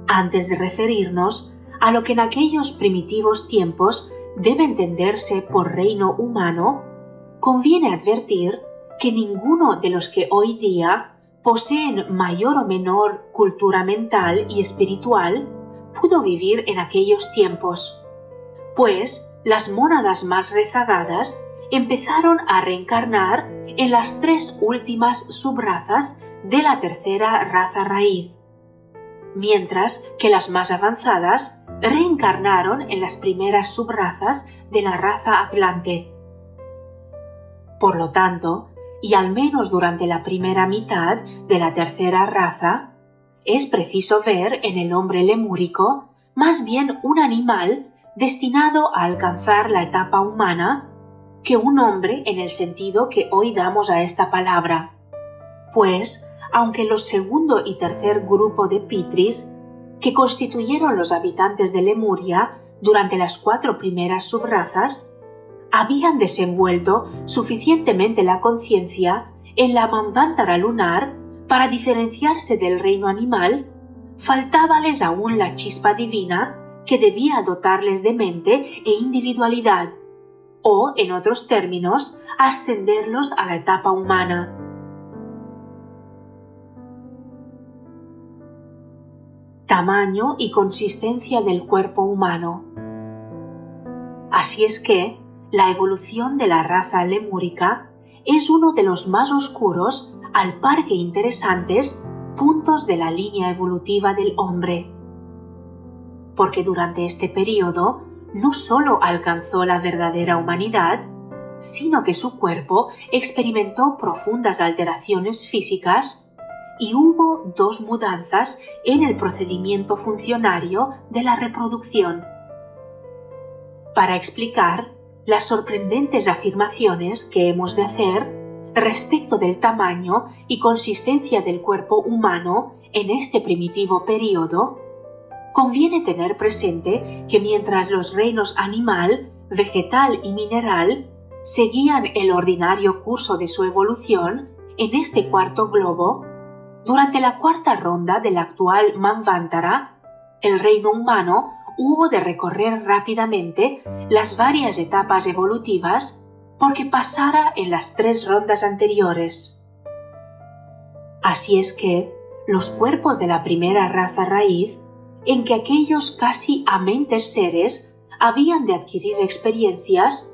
Antes de referirnos a lo que en aquellos primitivos tiempos debe entenderse por reino humano, conviene advertir que ninguno de los que hoy día poseen mayor o menor cultura mental y espiritual pudo vivir en aquellos tiempos, pues las mónadas más rezagadas empezaron a reencarnar en las 3 últimas subrazas de la tercera raza raíz, mientras que las más avanzadas reencarnaron en las primeras subrazas de la raza Atlante. Por lo tanto, y al menos durante la primera mitad de la tercera raza, es preciso ver en el hombre lemúrico más bien un animal destinado a alcanzar la etapa humana que un hombre en el sentido que hoy damos a esta palabra, pues, aunque los segundo y tercer grupo de Pitris, que constituyeron los habitantes de Lemuria durante las 4 primeras subrazas, habían desenvuelto suficientemente la conciencia en la Manvantara lunar para diferenciarse del reino animal, faltábales aún la chispa divina que debía dotarles de mente e individualidad, o, en otros términos, ascenderlos a la etapa humana. Tamaño y consistencia del cuerpo humano. Así es que la evolución de la raza lemúrica es uno de los más oscuros, al par que interesantes, puntos de la línea evolutiva del hombre. Porque durante este periodo no solo alcanzó la verdadera humanidad, sino que su cuerpo experimentó profundas alteraciones físicas y hubo 2 mudanzas en el procedimiento funcionario de la reproducción. Para explicar las sorprendentes afirmaciones que hemos de hacer respecto del tamaño y consistencia del cuerpo humano en este primitivo periodo, conviene tener presente que mientras los reinos animal, vegetal y mineral seguían el ordinario curso de su evolución en este cuarto globo, durante la 4ª ronda del actual Manvantara, el reino humano hubo de recorrer rápidamente las varias etapas evolutivas porque pasara en las 3 rondas anteriores. Así es que los cuerpos de la primera raza raíz, en que aquellos casi amentes seres habían de adquirir experiencias,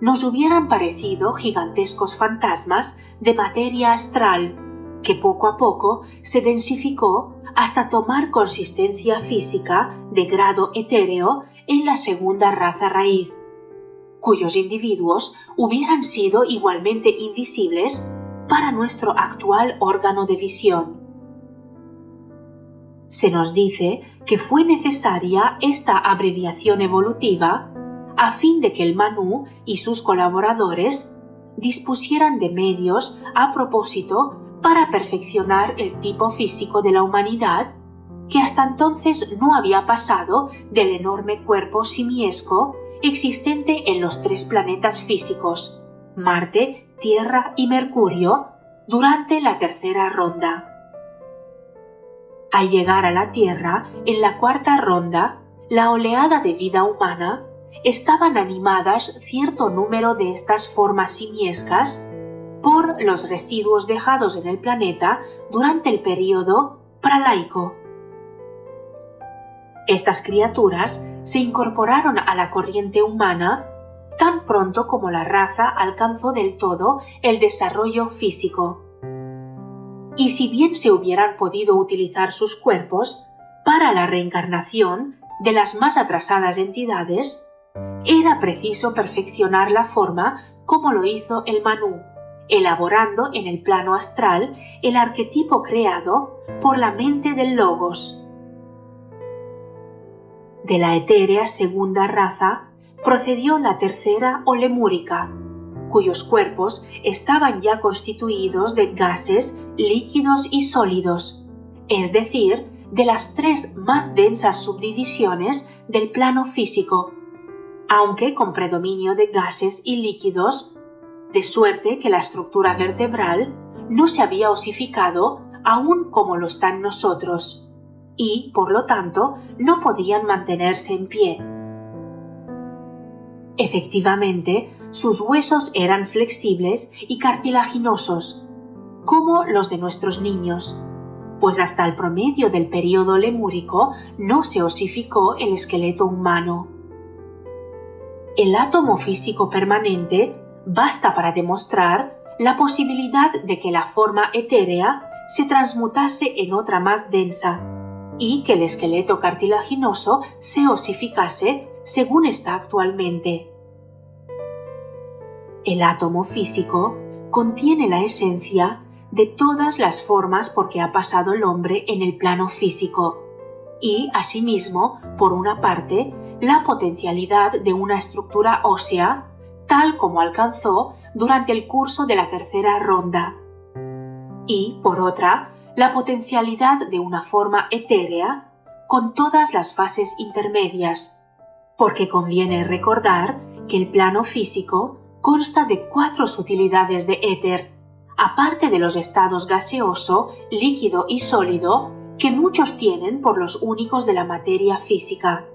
nos hubieran parecido gigantescos fantasmas de materia astral, que poco a poco se densificó hasta tomar consistencia física de grado etéreo en la segunda raza raíz, cuyos individuos hubieran sido igualmente invisibles para nuestro actual órgano de visión. Se nos dice que fue necesaria esta abreviación evolutiva a fin de que el Manu y sus colaboradores dispusieran de medios a propósito para perfeccionar el tipo físico de la humanidad, que hasta entonces no había pasado del enorme cuerpo simiesco existente en los 3 planetas físicos, Marte, Tierra y Mercurio, durante la 3ª ronda. Al llegar a la Tierra, en la 4ª ronda, la oleada de vida humana, estaban animadas cierto número de estas formas simiescas por los residuos dejados en el planeta durante el período pralaico. Estas criaturas se incorporaron a la corriente humana tan pronto como la raza alcanzó del todo el desarrollo físico. Y si bien se hubieran podido utilizar sus cuerpos para la reencarnación de las más atrasadas entidades, era preciso perfeccionar la forma como lo hizo el Manu, elaborando en el plano astral el arquetipo creado por la mente del Logos. De la etérea segunda raza procedió la 3ª o lemúrica, cuyos cuerpos estaban ya constituidos de gases, líquidos y sólidos, es decir, de las 3 más densas subdivisiones del plano físico, aunque con predominio de gases y líquidos, de suerte que la estructura vertebral no se había osificado aún como lo está en nosotros, y, por lo tanto, no podían mantenerse en pie. Efectivamente, sus huesos eran flexibles y cartilaginosos, como los de nuestros niños, pues hasta el promedio del período lemúrico no se osificó el esqueleto humano. El átomo físico permanente basta para demostrar la posibilidad de que la forma etérea se transmutase en otra más densa y que el esqueleto cartilaginoso se osificase según está actualmente. El átomo físico contiene la esencia de todas las formas por que ha pasado el hombre en el plano físico y, asimismo, por una parte, la potencialidad de una estructura ósea tal como alcanzó durante el curso de la tercera ronda y, por otra, la potencialidad de una forma etérea con todas las fases intermedias, porque conviene recordar que el plano físico consta de 4 sutilidades de éter, aparte de los estados gaseoso, líquido y sólido que muchos tienen por los únicos de la materia física.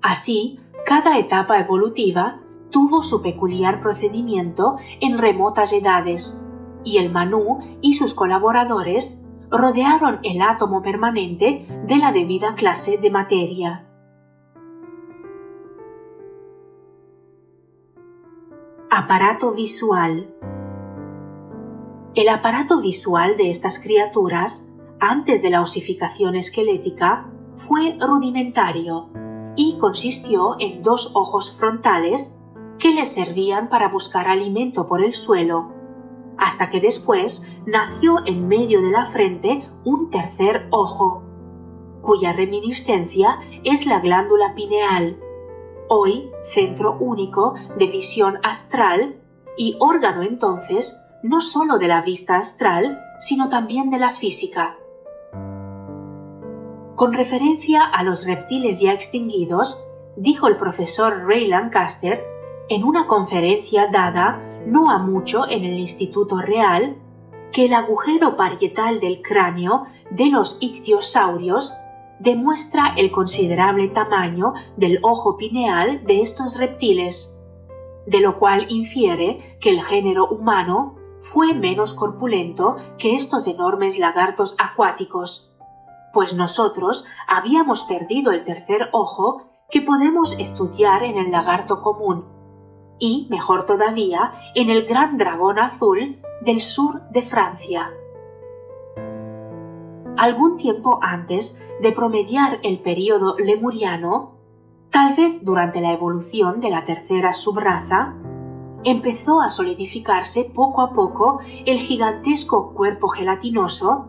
Así, cada etapa evolutiva tuvo su peculiar procedimiento en remotas edades, y el Manu y sus colaboradores rodearon el átomo permanente de la debida clase de materia. Aparato visual. El aparato visual de estas criaturas, antes de la osificación esquelética, fue rudimentario y consistió en 2 ojos frontales que les servían para buscar alimento por el suelo, hasta que después nació en medio de la frente un tercer ojo, cuya reminiscencia es la glándula pineal, hoy centro único de visión astral y órgano entonces no sólo de la vista astral, sino también de la física. Con referencia a los reptiles ya extinguidos, dijo el profesor Ray Lancaster en una conferencia dada no ha mucho en el Instituto Real, que el agujero parietal del cráneo de los ictiosaurios demuestra el considerable tamaño del ojo pineal de estos reptiles, de lo cual infiere que el género humano fue menos corpulento que estos enormes lagartos acuáticos, pues nosotros habíamos perdido el tercer ojo que podemos estudiar en el lagarto común, y, mejor todavía, en el gran dragón azul del sur de Francia. Algún tiempo antes de promediar el período lemuriano, tal vez durante la evolución de la tercera subraza, empezó a solidificarse poco a poco el gigantesco cuerpo gelatinoso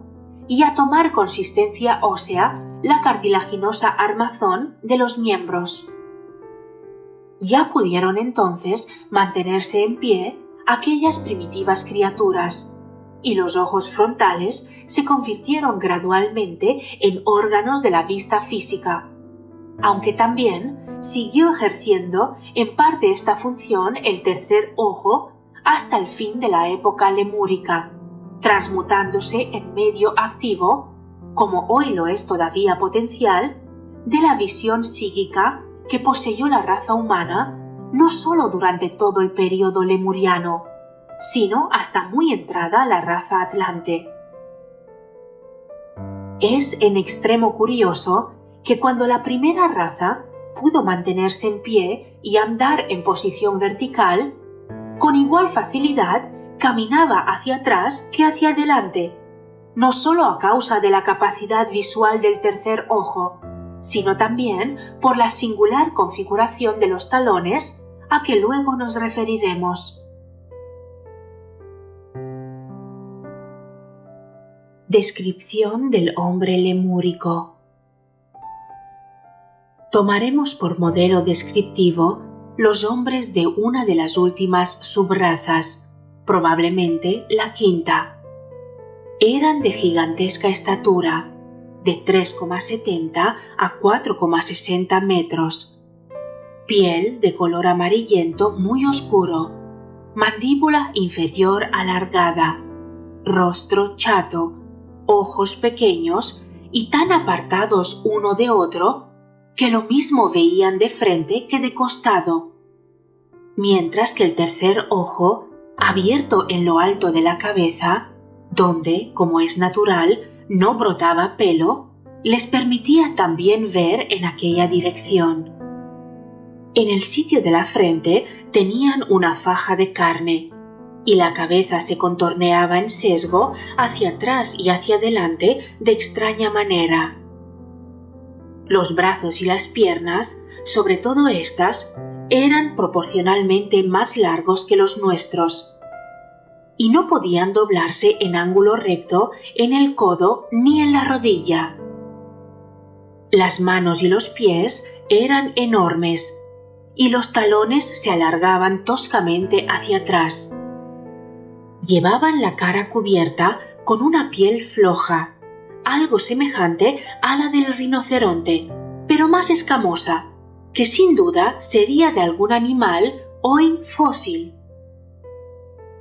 y a tomar consistencia ósea la cartilaginosa armazón de los miembros. Ya pudieron entonces mantenerse en pie aquellas primitivas criaturas, y los ojos frontales se convirtieron gradualmente en órganos de la vista física, aunque también siguió ejerciendo en parte esta función el tercer ojo hasta el fin de la época lemúrica, transmutándose en medio activo, como hoy lo es todavía potencial, de la visión psíquica que poseyó la raza humana no sólo durante todo el período lemuriano, sino hasta muy entrada la raza atlante. Es en extremo curioso que cuando la primera raza pudo mantenerse en pie y andar en posición vertical, con igual facilidad caminaba hacia atrás que hacia adelante, no sólo a causa de la capacidad visual del tercer ojo, sino también por la singular configuración de los talones a que luego nos referiremos. Descripción del hombre lemúrico. Tomaremos por modelo descriptivo los hombres de una de las últimas subrazas, probablemente la quinta. Eran de gigantesca estatura, de 3,70 a 4,60 metros, piel de color amarillento muy oscuro, mandíbula inferior alargada, rostro chato, ojos pequeños y tan apartados uno de otro que lo mismo veían de frente que de costado, mientras que el tercer ojo, abierto en lo alto de la cabeza, donde, como es natural, no brotaba pelo, les permitía también ver en aquella dirección. En el sitio de la frente tenían una faja de carne, y la cabeza se contorneaba en sesgo hacia atrás y hacia adelante de extraña manera. Los brazos y las piernas, sobre todo estas, eran proporcionalmente más largos que los nuestros. y no podían doblarse en ángulo recto en el codo ni en la rodilla. Las manos y los pies eran enormes y los talones se alargaban toscamente hacia atrás. Llevaban la cara cubierta con una piel floja, algo semejante a la del rinoceronte, pero más escamosa, que sin duda sería de algún animal hoy fósil.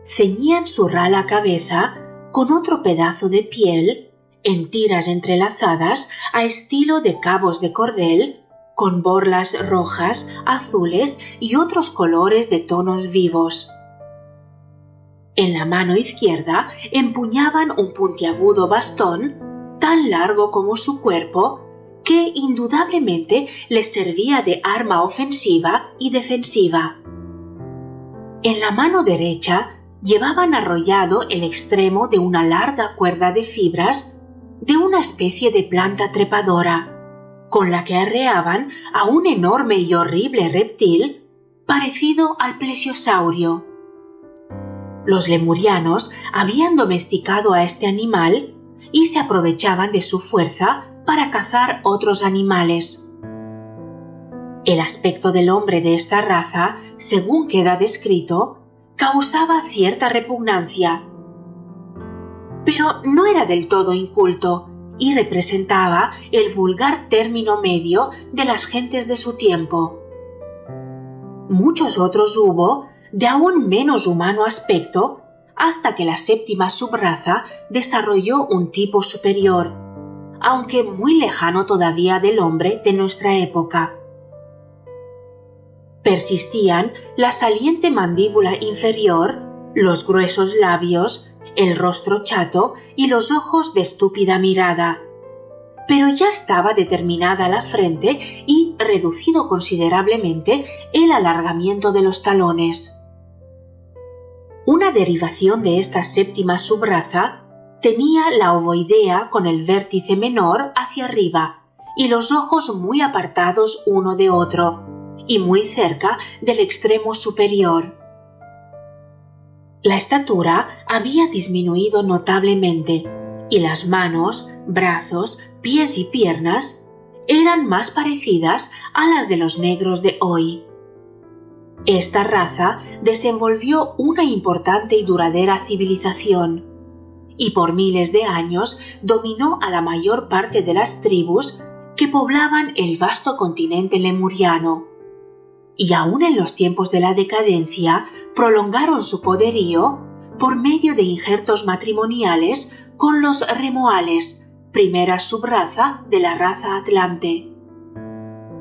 Ceñían su rala cabeza con otro pedazo de piel en tiras entrelazadas a estilo de cabos de cordel, con borlas rojas, azules y otros colores de tonos vivos. En la mano izquierda empuñaban un puntiagudo bastón tan largo como su cuerpo, que indudablemente les servía de arma ofensiva y defensiva. En la mano derecha llevaban arrollado el extremo de una larga cuerda de fibras de una especie de planta trepadora, con la que arreaban a un enorme y horrible reptil parecido al plesiosaurio. Los lemurianos habían domesticado a este animal y se aprovechaban de su fuerza para cazar otros animales. El aspecto del hombre de esta raza, según queda descrito, causaba cierta repugnancia, pero no era del todo inculto y representaba el vulgar término medio de las gentes de su tiempo. Muchos otros hubo de aún menos humano aspecto, hasta que la séptima subraza desarrolló un tipo superior, aunque muy lejano todavía del hombre de nuestra época. Persistían la saliente mandíbula inferior, los gruesos labios, el rostro chato y los ojos de estúpida mirada. Pero ya estaba determinada la frente y reducido considerablemente el alargamiento de los talones. Una derivación de esta séptima subraza tenía la ovoidea con el vértice menor hacia arriba y los ojos muy apartados uno de otro y muy cerca del extremo superior. La estatura había disminuido notablemente y las manos, brazos, pies y piernas eran más parecidas a las de los negros de hoy. Esta raza desenvolvió una importante y duradera civilización y por miles de años dominó a la mayor parte de las tribus que poblaban el vasto continente lemuriano. Y aún en los tiempos de la decadencia prolongaron su poderío por medio de injertos matrimoniales con los remoales, primera subraza de la raza atlante.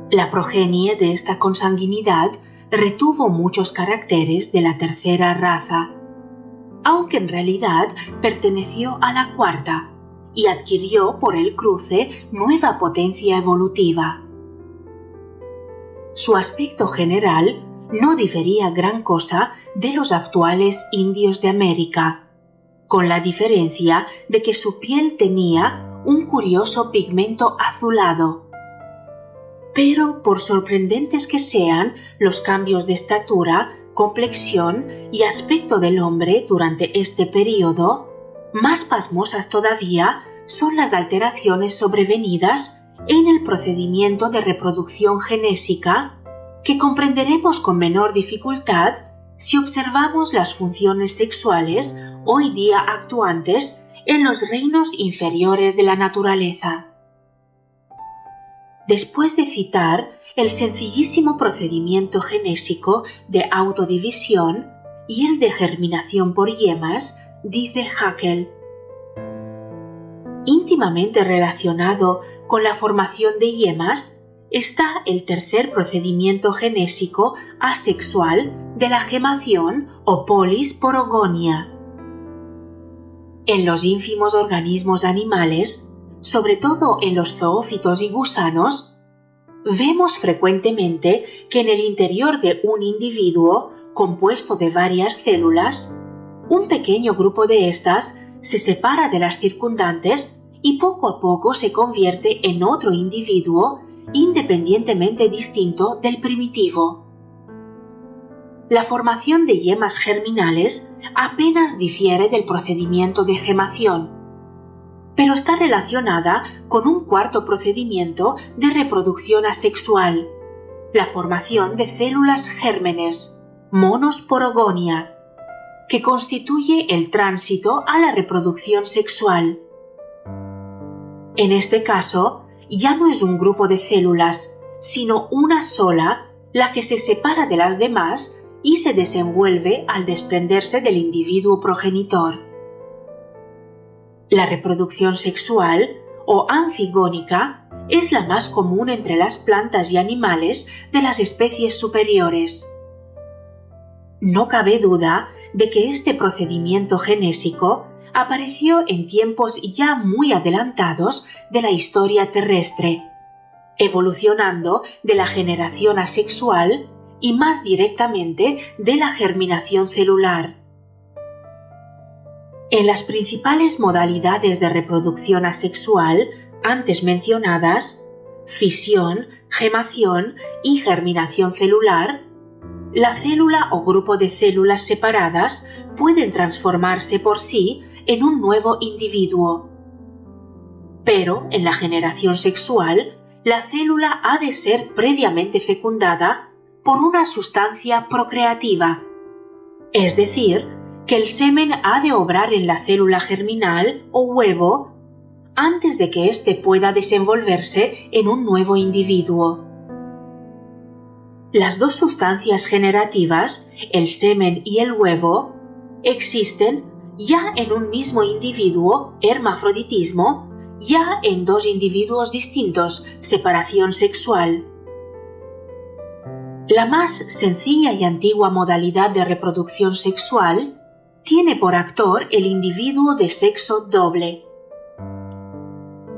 La progenie de esta consanguinidad retuvo muchos caracteres de la tercera raza, aunque en realidad perteneció a la cuarta y adquirió por el cruce nueva potencia evolutiva. Su aspecto general no difería gran cosa de los actuales indios de América, con la diferencia de que su piel tenía un curioso pigmento azulado. Pero por sorprendentes que sean los cambios de estatura, complexión y aspecto del hombre durante este período, más pasmosas todavía son las alteraciones sobrevenidas en el procedimiento de reproducción genésica, que comprenderemos con menor dificultad si observamos las funciones sexuales hoy día actuantes en los reinos inferiores de la naturaleza. Después de citar el sencillísimo procedimiento genésico de autodivisión y el de germinación por yemas, dice Haeckel: íntimamente relacionado con la formación de yemas está el tercer procedimiento genésico asexual de la gemación o polis porogonia. En los ínfimos organismos animales, sobre todo en los zoófitos y gusanos, vemos frecuentemente que en el interior de un individuo compuesto de varias células, un pequeño grupo de estas se separa de las circundantes y poco a poco se convierte en otro individuo independientemente distinto del primitivo. la formación de yemas germinales apenas difiere del procedimiento de gemación, pero está relacionada con un cuarto procedimiento de reproducción asexual, la formación de células gérmenes, monosporogonia, que constituye el tránsito a la reproducción sexual. En este caso, ya no es un grupo de células, sino una sola la que se separa de las demás y se desenvuelve al desprenderse del individuo progenitor. La reproducción sexual, o anfigónica, es la más común entre las plantas y animales de las especies superiores. No cabe duda de que este procedimiento genésico apareció en tiempos ya muy adelantados de la historia terrestre, evolucionando de la generación asexual y más directamente de la germinación celular. En las principales modalidades de reproducción asexual antes mencionadas, fisión, gemación y germinación celular, la célula o grupo de células separadas pueden transformarse por sí en un nuevo individuo. Pero en la generación sexual, la célula ha de ser previamente fecundada por una sustancia procreativa, es decir, que el semen ha de obrar en la célula germinal o huevo antes de que éste pueda desenvolverse en un nuevo individuo. Las dos sustancias generativas, el semen y el huevo, existen ya en un mismo individuo, hermafroditismo, ya en dos individuos distintos, separación sexual. La más sencilla y antigua modalidad de reproducción sexual tiene por actor el individuo de sexo doble.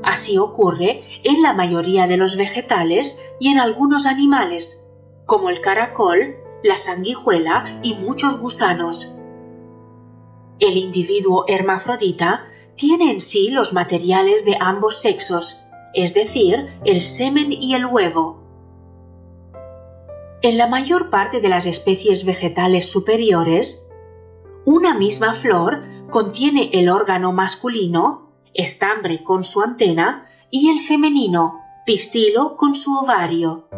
Así ocurre en la mayoría de los vegetales y en algunos animales, como el caracol, la sanguijuela y muchos gusanos. El individuo hermafrodita tiene en sí los materiales de ambos sexos, es decir, el semen y el huevo. En la mayor parte de las especies vegetales superiores, una misma flor contiene el órgano masculino, estambre con su antena, y el femenino, pistilo con su ovario.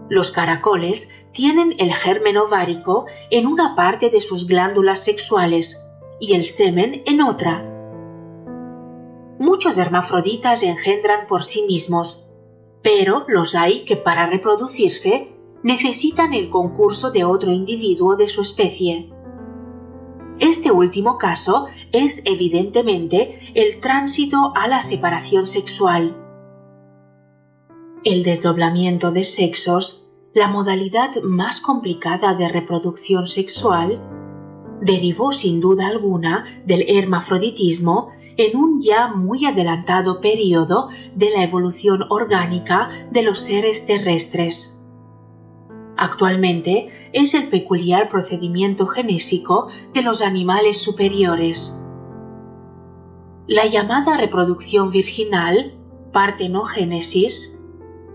Los caracoles tienen el germen ovárico en una parte de sus glándulas sexuales y el semen en otra. Muchos hermafroditas engendran por sí mismos, pero los hay que para reproducirse necesitan el concurso de otro individuo de su especie. Este último caso es evidentemente el tránsito a la separación sexual. El desdoblamiento de sexos, la modalidad más complicada de reproducción sexual, derivó sin duda alguna del hermafroditismo en un ya muy adelantado período de la evolución orgánica de los seres terrestres. Actualmente es el peculiar procedimiento genésico de los animales superiores. La llamada reproducción virginal, partenogénesis,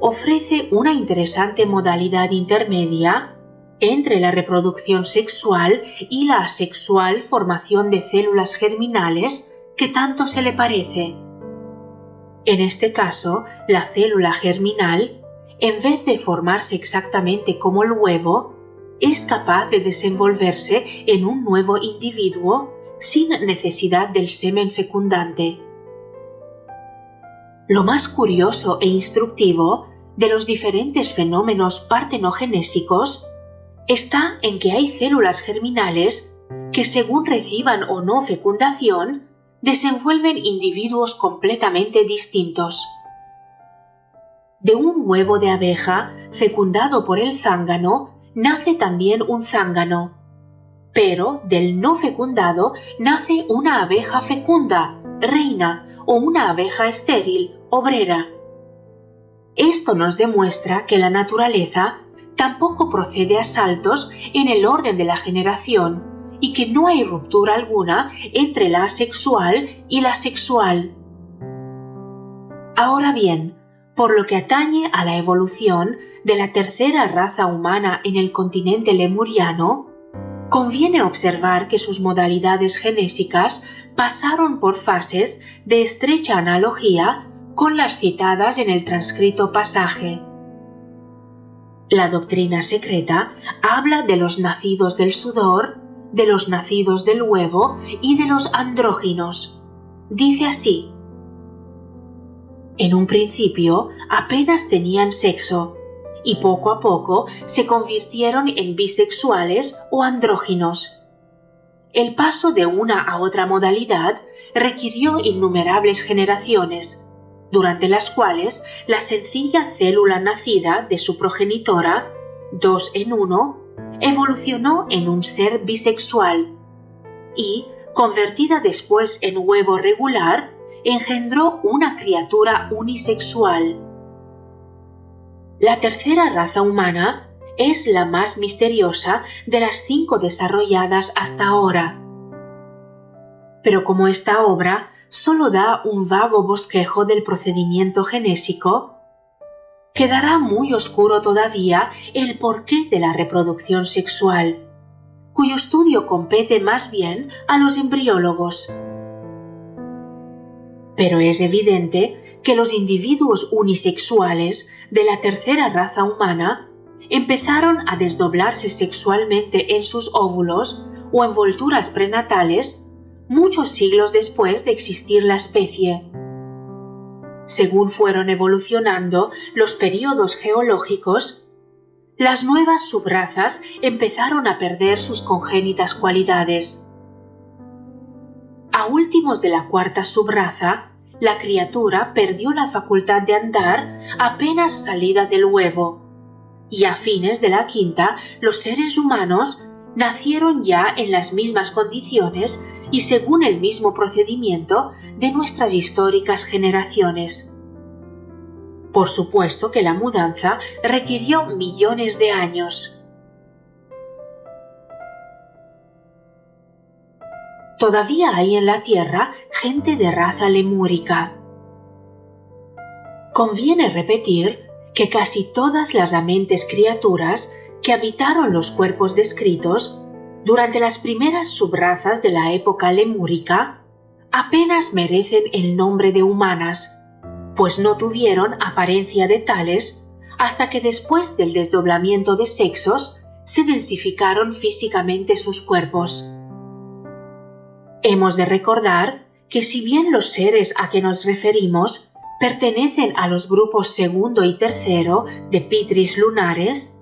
ofrece una interesante modalidad intermedia entre la reproducción sexual y la asexual formación de células germinales que tanto se le parece. En este caso, la célula germinal, en vez de formarse exactamente como el huevo, es capaz de desenvolverse en un nuevo individuo sin necesidad del semen fecundante. Lo más curioso e instructivo de los diferentes fenómenos partenogenésicos está en que hay células germinales que, según reciban o no fecundación, desenvuelven individuos completamente distintos. De un huevo de abeja fecundado por el zángano nace también un zángano, pero del no fecundado nace una abeja fecunda, reina, o una abeja estéril, obrera. Esto nos demuestra que la naturaleza tampoco procede a saltos en el orden de la generación y que no hay ruptura alguna entre la asexual y la sexual. Ahora bien, Por lo que atañe a la evolución de la tercera raza humana en el continente lemuriano, conviene observar que sus modalidades genésicas pasaron por fases de estrecha analogía con las citadas en el transcrito pasaje. La doctrina secreta habla de los nacidos del sudor, de los nacidos del huevo y de los andróginos. Dice así: en un principio apenas tenían sexo y poco a poco se convirtieron en bisexuales o andróginos. El paso de una a otra modalidad requirió innumerables generaciones, durante las cuales la sencilla célula nacida de su progenitora, 2 en 1, evolucionó en un ser bisexual y, convertida después en huevo regular, engendró una criatura unisexual. La tercera raza humana es la más misteriosa de las 5 desarrolladas hasta ahora. Pero como esta obra solo da un vago bosquejo del procedimiento genésico, quedará muy oscuro todavía el porqué de la reproducción sexual, cuyo estudio compete más bien a los embriólogos. Pero es evidente que los individuos unisexuales de la tercera raza humana empezaron a desdoblarse sexualmente en sus óvulos o envolturas prenatales muchos siglos después de existir la especie. Según fueron evolucionando los períodos geológicos, las nuevas subrazas empezaron a perder sus congénitas cualidades. A últimos de la cuarta subraza, la criatura perdió la facultad de andar apenas salida del huevo, y a fines de la quinta, los seres humanos nacieron ya en las mismas condiciones y según el mismo procedimiento de nuestras históricas generaciones. Por supuesto que la mudanza requirió millones de años. Todavía hay en la Tierra gente de raza lemúrica. Conviene repetir que casi todas las amentes criaturas que habitaron los cuerpos descritos durante las primeras subrazas de la época lemúrica apenas merecen el nombre de humanas, pues no tuvieron apariencia de tales hasta que después del desdoblamiento de sexos se densificaron físicamente sus cuerpos. Hemos de recordar que si bien los seres a que nos referimos pertenecen a los grupos segundo y tercero de Pitris lunares,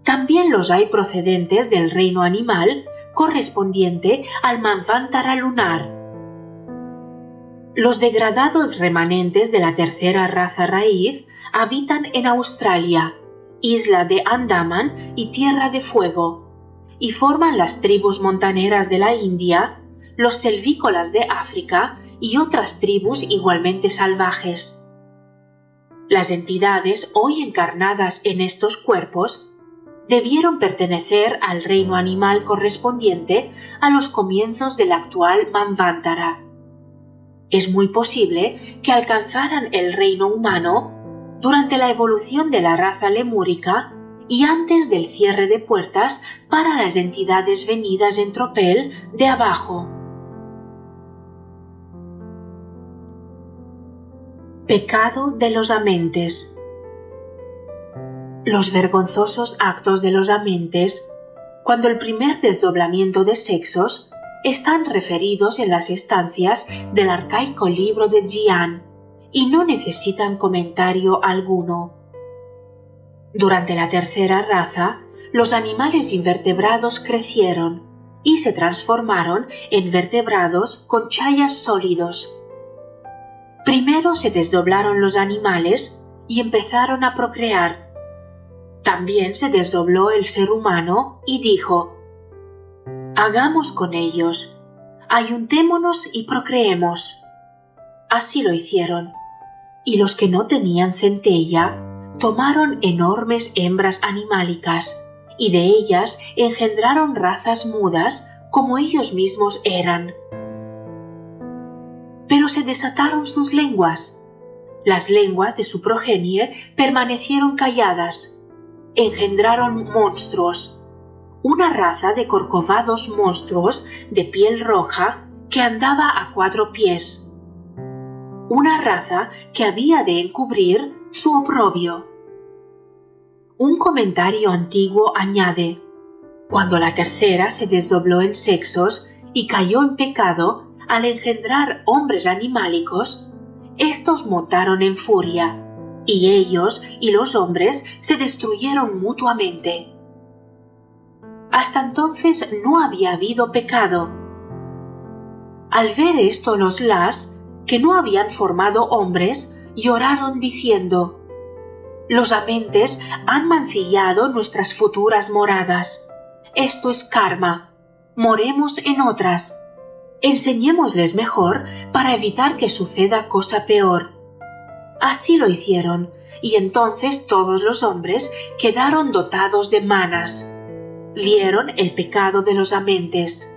también los hay procedentes del reino animal correspondiente al Manvantara lunar. Los degradados remanentes de la tercera raza raíz habitan en Australia, isla de Andaman y Tierra de Fuego, y forman las tribus montaneras de la India, los selvícolas de África y otras tribus igualmente salvajes. Las entidades hoy encarnadas en estos cuerpos debieron pertenecer al reino animal correspondiente a los comienzos del actual Manvantara. Es muy posible que alcanzaran el reino humano durante la evolución de la raza lemúrica y antes del cierre de puertas para las entidades venidas en tropel de abajo. Pecado de los amentes. Los vergonzosos actos de los amentes, cuando el primer desdoblamiento de sexos, están referidos en las estancias del arcaico libro de Jian y no necesitan comentario alguno. Durante la tercera raza, los animales invertebrados crecieron y se transformaron en vertebrados con chayas sólidos. Primero se desdoblaron los animales y empezaron a procrear. También se desdobló el ser humano y dijo: «Hagamos con ellos, ayuntémonos y procreemos». Así lo hicieron, y los que no tenían centella tomaron enormes hembras animálicas, y de ellas engendraron razas mudas como ellos mismos eran. Pero se desataron sus lenguas, Las lenguas de su progenie permanecieron calladas. Engendraron monstruos, una raza de corcovados monstruos de piel roja que andaba a 4 pies. Una raza que había de encubrir su oprobio. Un comentario antiguo añade: cuando la tercera se desdobló en sexos y cayó en pecado al engendrar hombres animálicos, estos montaron en furia, y ellos y los hombres se destruyeron mutuamente. Hasta entonces no había habido pecado. Al ver esto los Las, que no habían formado hombres, lloraron diciendo: los amentes han mancillado nuestras futuras moradas. Esto es karma. Moremos en otras. Enseñémosles mejor para evitar que suceda cosa peor. Así lo hicieron, y entonces todos los hombres quedaron dotados de manas. Vieron el pecado de los amentes.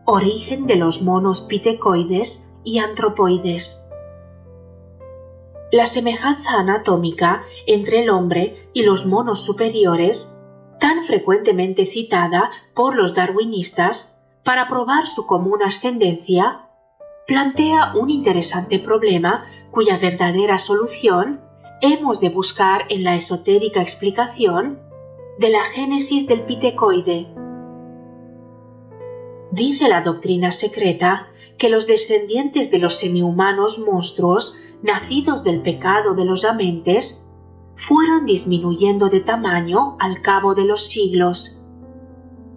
Origen de los monos pitecoides y antropoides. La semejanza anatómica entre el hombre y los monos superiores, tan frecuentemente citada por los darwinistas para probar su común ascendencia, plantea un interesante problema cuya verdadera solución hemos de buscar en la esotérica explicación de la génesis del pitecoide. Dice la doctrina secreta que los descendientes de los semihumanos monstruos nacidos del pecado de los amentes fueron disminuyendo de tamaño al cabo de los siglos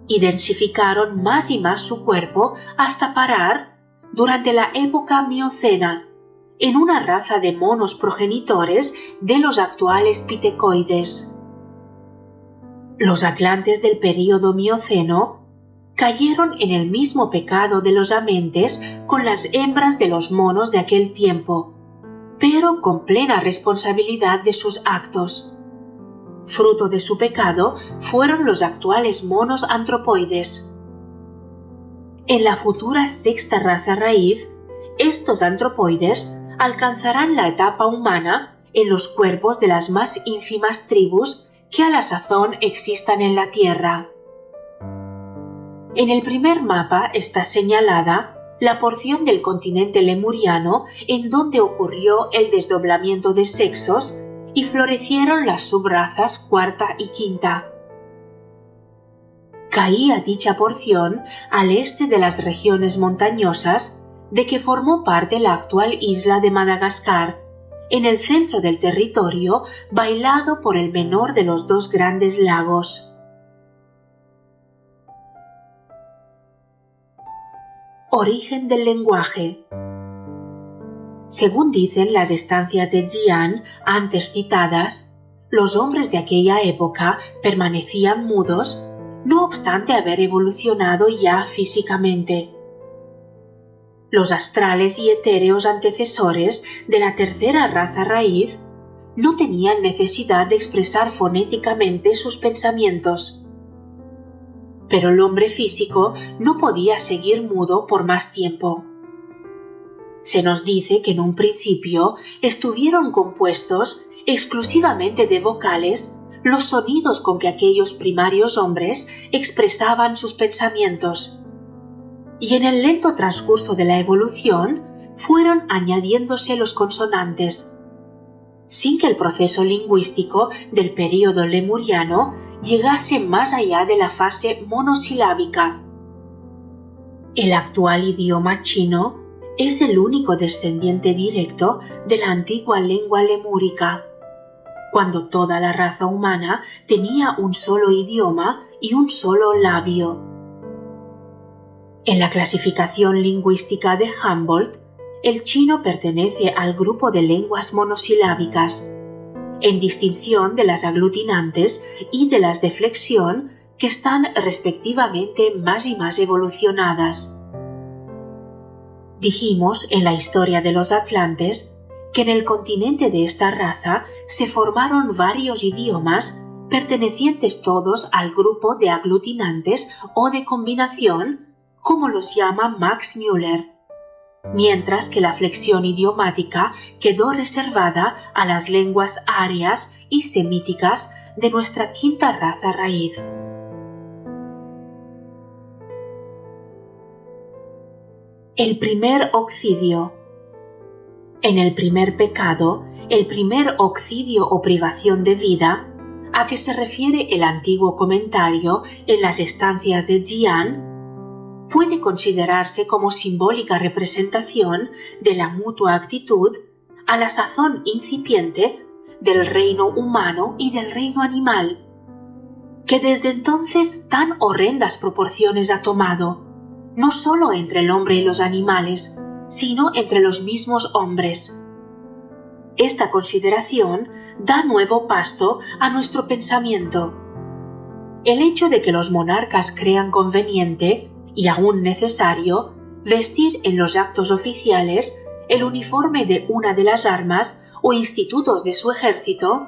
y densificaron más y más su cuerpo hasta parar, durante la época miocena, en una raza de monos progenitores de los actuales pitecoides. Los atlantes del período mioceno cayeron en el mismo pecado de los amentes con las hembras de los monos de aquel tiempo, pero con plena responsabilidad de sus actos. Fruto de su pecado fueron los actuales monos antropoides. En la futura sexta raza raíz, estos antropoides alcanzarán la etapa humana en los cuerpos de las más ínfimas tribus que a la sazón existan en la Tierra. En el primer mapa está señalada la porción del continente lemuriano en donde ocurrió el desdoblamiento de sexos y florecieron las subrazas cuarta y quinta. Caía dicha porción al este de las regiones montañosas de que formó parte la actual isla de Madagascar, en el centro del territorio bailado por el menor de los dos grandes lagos. Origen del lenguaje. Según dicen las estancias de Xi'an antes citadas, los hombres de aquella época permanecían mudos, no obstante haber evolucionado ya físicamente. Los astrales y etéreos antecesores de la tercera raza raíz no tenían necesidad de expresar fonéticamente sus pensamientos. Pero el hombre físico no podía seguir mudo por más tiempo. Se nos dice que en un principio estuvieron compuestos exclusivamente de vocales los sonidos con que aquellos primarios hombres expresaban sus pensamientos, y en el lento transcurso de la evolución fueron añadiéndose los consonantes, sin que el proceso lingüístico del período lemuriano llegase más allá de la fase monosilábica. El actual idioma chino es el único descendiente directo de la antigua lengua lemúrica, cuando toda la raza humana tenía un solo idioma y un solo labio. En la clasificación lingüística de Humboldt, el chino pertenece al grupo de lenguas monosilábicas, en distinción de las aglutinantes y de las de flexión, que están respectivamente más y más evolucionadas. Dijimos en la historia de los atlantes que en el continente de esta raza se formaron varios idiomas pertenecientes todos al grupo de aglutinantes o de combinación, como los llama Max Müller, mientras que la flexión idiomática quedó reservada a las lenguas arias y semíticas de nuestra quinta raza raíz. El primer occidio. En el primer pecado, el primer occidio o privación de vida, a que se refiere el antiguo comentario en las estancias de Jian, puede considerarse como simbólica representación de la mutua actitud, a la sazón incipiente, del reino humano y del reino animal, que desde entonces tan horrendas proporciones ha tomado, no solo entre el hombre y los animales, sino entre los mismos hombres. Esta consideración da nuevo pasto a nuestro pensamiento. El hecho de que los monarcas crean conveniente, y aún necesario, vestir en los actos oficiales el uniforme de una de las armas o institutos de su ejército,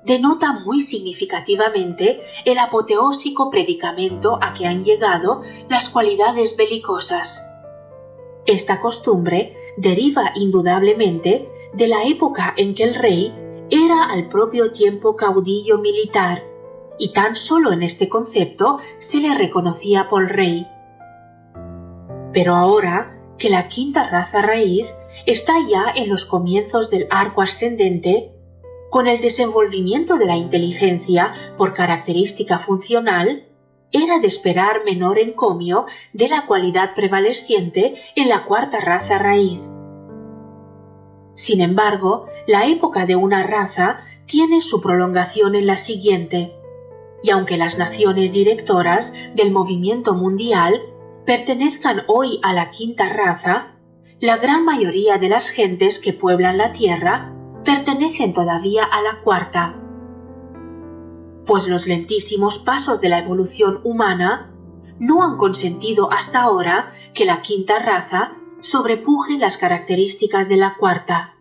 denota muy significativamente el apoteósico predicamento a que han llegado las cualidades belicosas. Esta costumbre deriva indudablemente de la época en que el rey era al propio tiempo caudillo militar, y tan solo en este concepto se le reconocía por rey. Pero ahora que la quinta raza raíz está ya en los comienzos del arco ascendente, con el desenvolvimiento de la inteligencia por característica funcional, era de esperar menor encomio de la cualidad prevaleciente en la cuarta raza raíz. Sin embargo, la época de una raza tiene su prolongación en la siguiente, y aunque las naciones directoras del movimiento mundial pertenezcan hoy a la quinta raza, la gran mayoría de las gentes que pueblan la tierra pertenecen todavía a la cuarta, pues los lentísimos pasos de la evolución humana no han consentido hasta ahora que la quinta raza sobrepuje las características de la cuarta.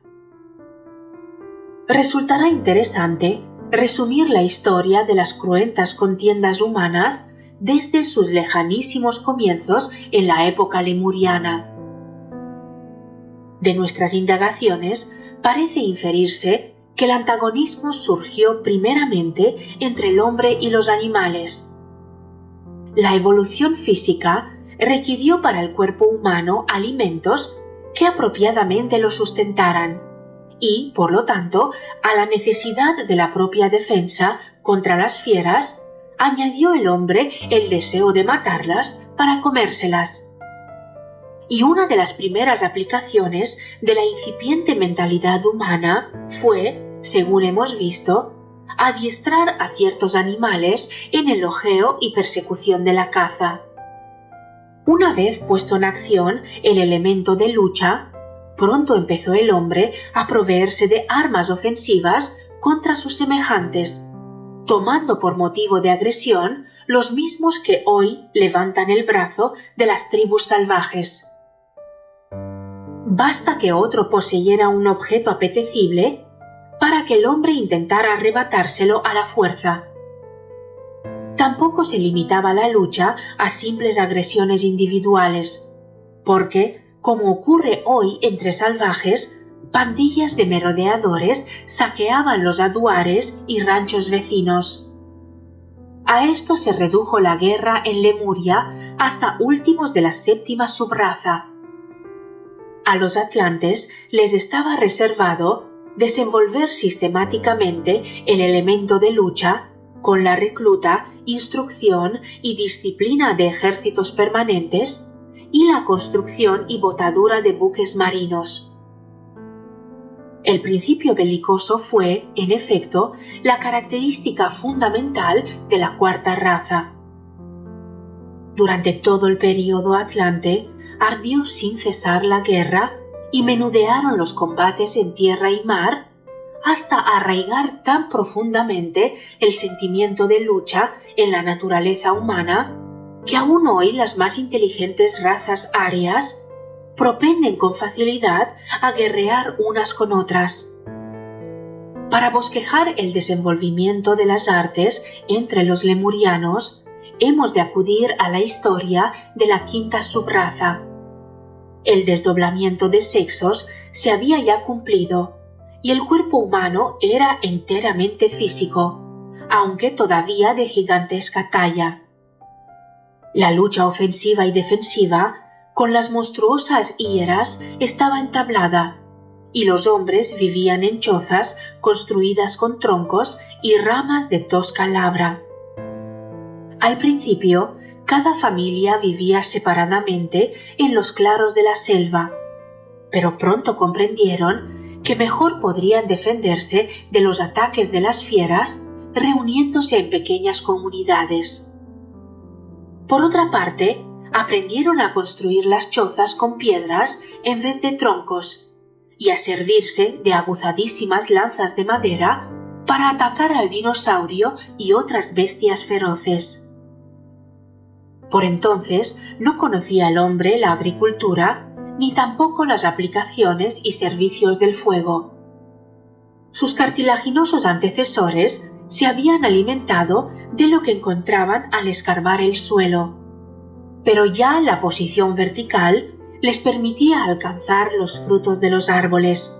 Resultará interesante resumir la historia de las cruentas contiendas humanas desde sus lejanísimos comienzos en la época lemuriana. De nuestras indagaciones parece inferirse que el antagonismo surgió primeramente entre el hombre y los animales. La evolución física requirió para el cuerpo humano alimentos que apropiadamente lo sustentaran y, por lo tanto, a la necesidad de la propia defensa contra las fieras, añadió el hombre el deseo de matarlas para comérselas. Y una de las primeras aplicaciones de la incipiente mentalidad humana fue, según hemos visto, adiestrar a ciertos animales en el ojeo y persecución de la caza. Una vez puesto en acción el elemento de lucha, pronto empezó el hombre a proveerse de armas ofensivas contra sus semejantes, tomando por motivo de agresión los mismos que hoy levantan el brazo de las tribus salvajes. Basta que otro poseyera un objeto apetecible para que el hombre intentara arrebatárselo a la fuerza. Tampoco se limitaba la lucha a simples agresiones individuales, porque, como ocurre hoy entre salvajes, pandillas de merodeadores saqueaban los aduares y ranchos vecinos. A esto se redujo la guerra en Lemuria hasta últimos de la séptima subraza. A los atlantes les estaba reservado desenvolver sistemáticamente el elemento de lucha con la recluta, instrucción y disciplina de ejércitos permanentes y la construcción y botadura de buques marinos. El principio belicoso fue, en efecto, la característica fundamental de la cuarta raza. Durante todo el período atlante ardió sin cesar la guerra y menudearon los combates en tierra y mar hasta arraigar tan profundamente el sentimiento de lucha en la naturaleza humana que aún hoy las más inteligentes razas arias propenden con facilidad a guerrear unas con otras. Para bosquejar el desenvolvimiento de las artes entre los lemurianos, hemos de acudir a la historia de la quinta subraza. El desdoblamiento de sexos se había ya cumplido y el cuerpo humano era enteramente físico, aunque todavía de gigantesca talla. La lucha ofensiva y defensiva con las monstruosas hieras estaba entablada, y los hombres vivían en chozas construidas con troncos y ramas de tosca labra. Al principio, cada familia vivía separadamente en los claros de la selva, pero pronto comprendieron que mejor podrían defenderse de los ataques de las fieras reuniéndose en pequeñas comunidades. Por otra parte, aprendieron a construir las chozas con piedras en vez de troncos y a servirse de aguzadísimas lanzas de madera para atacar al dinosaurio y otras bestias feroces. Por entonces no conocía el hombre la agricultura ni tampoco las aplicaciones y servicios del fuego. Sus cartilaginosos antecesores se habían alimentado de lo que encontraban al escarbar el suelo, pero ya la posición vertical les permitía alcanzar los frutos de los árboles,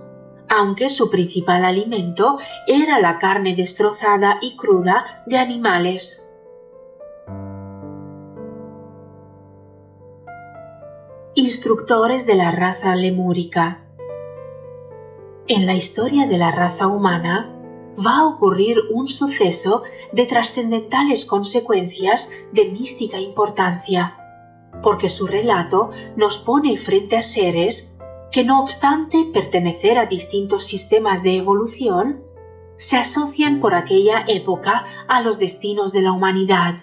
aunque su principal alimento era la carne destrozada y cruda de animales. Instructores de la raza lemúrica. En la historia de la raza humana va a ocurrir un suceso de trascendentales consecuencias de mística importancia, porque su relato nos pone frente a seres que, no obstante pertenecer a distintos sistemas de evolución, se asocian por aquella época a los destinos de la humanidad.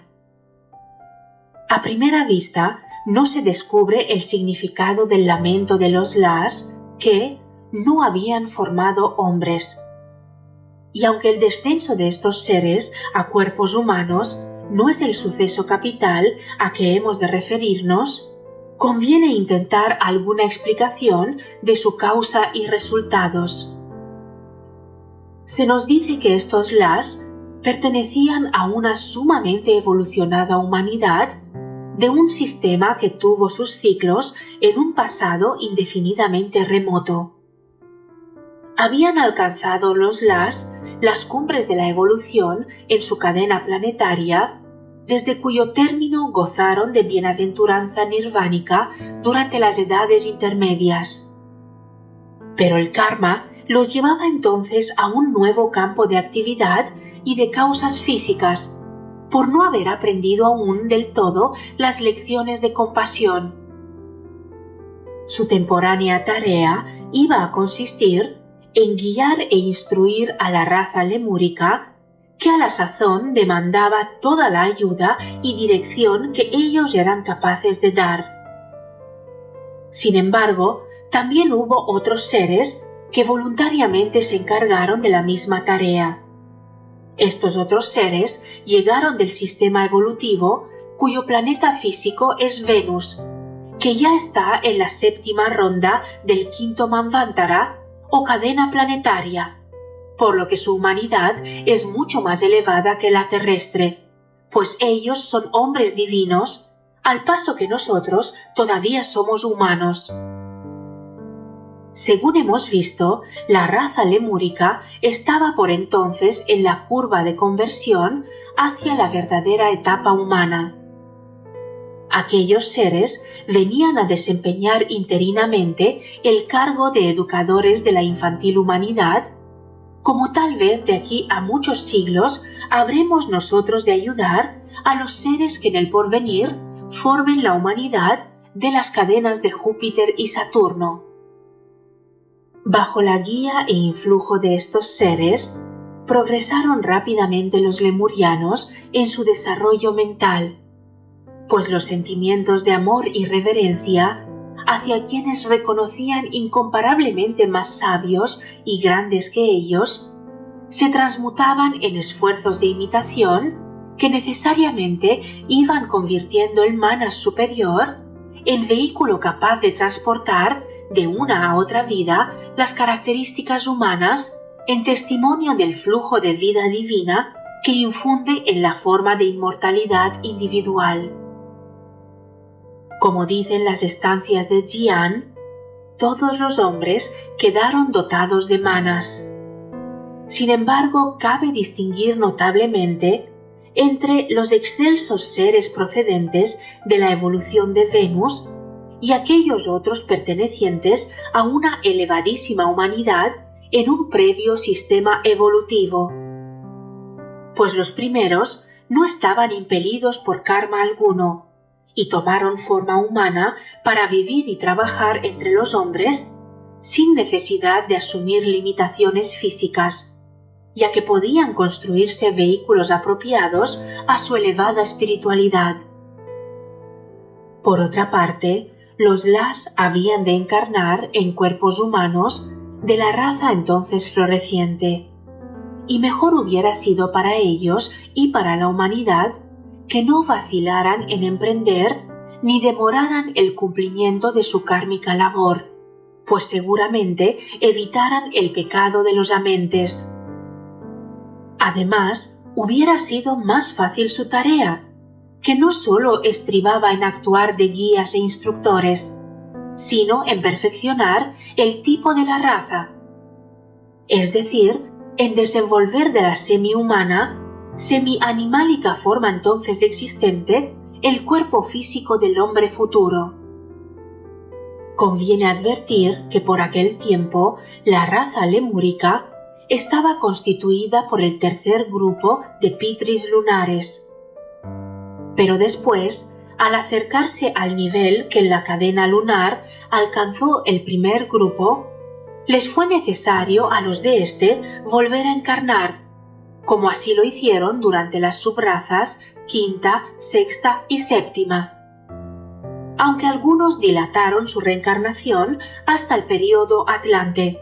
A primera vista, no se descubre el significado del lamento de los Las que no habían formado hombres. Y aunque el descenso de estos seres a cuerpos humanos no es el suceso capital a que hemos de referirnos, conviene intentar alguna explicación de su causa y resultados. Se nos dice que estos Las pertenecían a una sumamente evolucionada humanidad de un sistema que tuvo sus ciclos en un pasado indefinidamente remoto. Habían alcanzado los Las cumbres de la evolución en su cadena planetaria, desde cuyo término gozaron de bienaventuranza nirvánica durante las edades intermedias. Pero el karma los llevaba entonces a un nuevo campo de actividad y de causas físicas, por no haber aprendido aún del todo las lecciones de compasión. Su temporánea tarea iba a consistir en guiar e instruir a la raza lemúrica, que a la sazón demandaba toda la ayuda y dirección que ellos eran capaces de dar. Sin embargo, también hubo otros seres que voluntariamente se encargaron de la misma tarea. Estos otros seres llegaron del sistema evolutivo cuyo planeta físico es Venus, que ya está en la séptima ronda del quinto Manvantara o cadena planetaria, por lo que su humanidad es mucho más elevada que la terrestre, pues ellos son hombres divinos, al paso que nosotros todavía somos humanos. Según hemos visto, la raza lemúrica estaba por entonces en la curva de conversión hacia la verdadera etapa humana. Aquellos seres venían a desempeñar interinamente el cargo de educadores de la infantil humanidad, como tal vez de aquí a muchos siglos habremos nosotros de ayudar a los seres que en el porvenir formen la humanidad de las cadenas de Júpiter y Saturno. Bajo la guía e influjo de estos seres, progresaron rápidamente los lemurianos en su desarrollo mental, pues los sentimientos de amor y reverencia hacia quienes reconocían incomparablemente más sabios y grandes que ellos, se transmutaban en esfuerzos de imitación que necesariamente iban convirtiendo el manas superior en vehículo capaz de transportar de una a otra vida las características humanas en testimonio del flujo de vida divina que infunde en la forma de inmortalidad individual. Como dicen las estancias de Jian, todos los hombres quedaron dotados de manas. Sin embargo, cabe distinguir notablemente entre los excelsos seres procedentes de la evolución de Venus y aquellos otros pertenecientes a una elevadísima humanidad en un previo sistema evolutivo. Pues los primeros no estaban impelidos por karma alguno y tomaron forma humana para vivir y trabajar entre los hombres sin necesidad de asumir limitaciones físicas, ya que podían construirse vehículos apropiados a su elevada espiritualidad. Por otra parte, los Las habían de encarnar en cuerpos humanos de la raza entonces floreciente, y mejor hubiera sido para ellos y para la humanidad que no vacilaran en emprender ni demoraran el cumplimiento de su kármica labor, pues seguramente evitaran el pecado de los amentes. Además, hubiera sido más fácil su tarea, que no solo estribaba en actuar de guías e instructores, sino en perfeccionar el tipo de la raza, es decir, en desenvolver de la semi-humana, semi-animálica forma entonces existente, el cuerpo físico del hombre futuro. Conviene advertir que por aquel tiempo la raza lemúrica estaba constituida por el tercer grupo de Pitris lunares. Pero después, al acercarse al nivel que en la cadena lunar alcanzó el primer grupo, les fue necesario a los de este volver a encarnar, como así lo hicieron durante las subrazas quinta, sexta y séptima, aunque algunos dilataron su reencarnación hasta el período Atlante,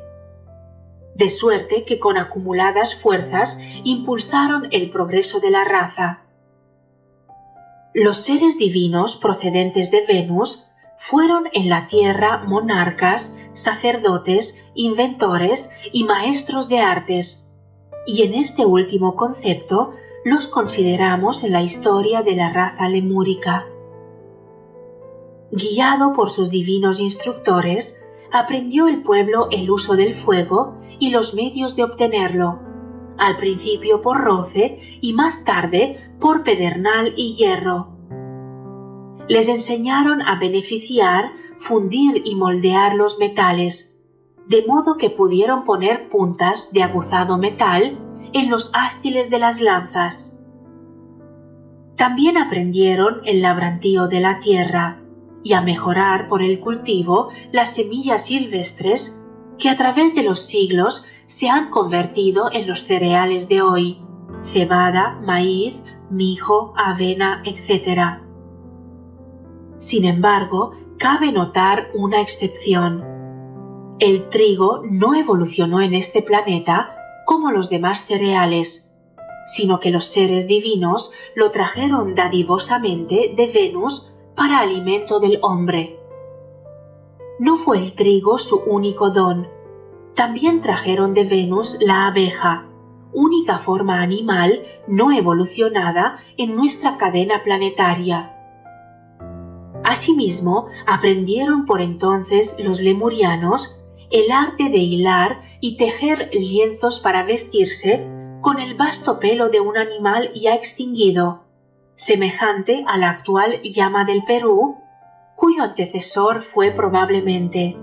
de suerte que con acumuladas fuerzas impulsaron el progreso de la raza. Los seres divinos procedentes de Venus fueron en la tierra monarcas, sacerdotes, inventores y maestros de artes, y en este último concepto los consideramos en la historia de la raza lemúrica. Guiado por sus divinos instructores, aprendió el pueblo el uso del fuego y los medios de obtenerlo, al principio por roce y más tarde por pedernal y hierro. Les enseñaron a beneficiar, fundir y moldear los metales, de modo que pudieron poner puntas de aguzado metal en los ástiles de las lanzas. También aprendieron el labrantío de la tierra y a mejorar por el cultivo las semillas silvestres que a través de los siglos se han convertido en los cereales de hoy, cebada, maíz, mijo, avena, etc. Sin embargo, cabe notar una excepción. El trigo no evolucionó en este planeta como los demás cereales, sino que los seres divinos lo trajeron dadivosamente de Venus para alimento del hombre. No fue el trigo su único don. También trajeron de Venus la abeja, única forma animal no evolucionada en nuestra cadena planetaria. Asimismo, aprendieron por entonces los lemurianos el arte de hilar y tejer lienzos para vestirse con el vasto pelo de un animal ya extinguido, semejante a la actual llama del Perú, cuyo antecesor fue probablemente.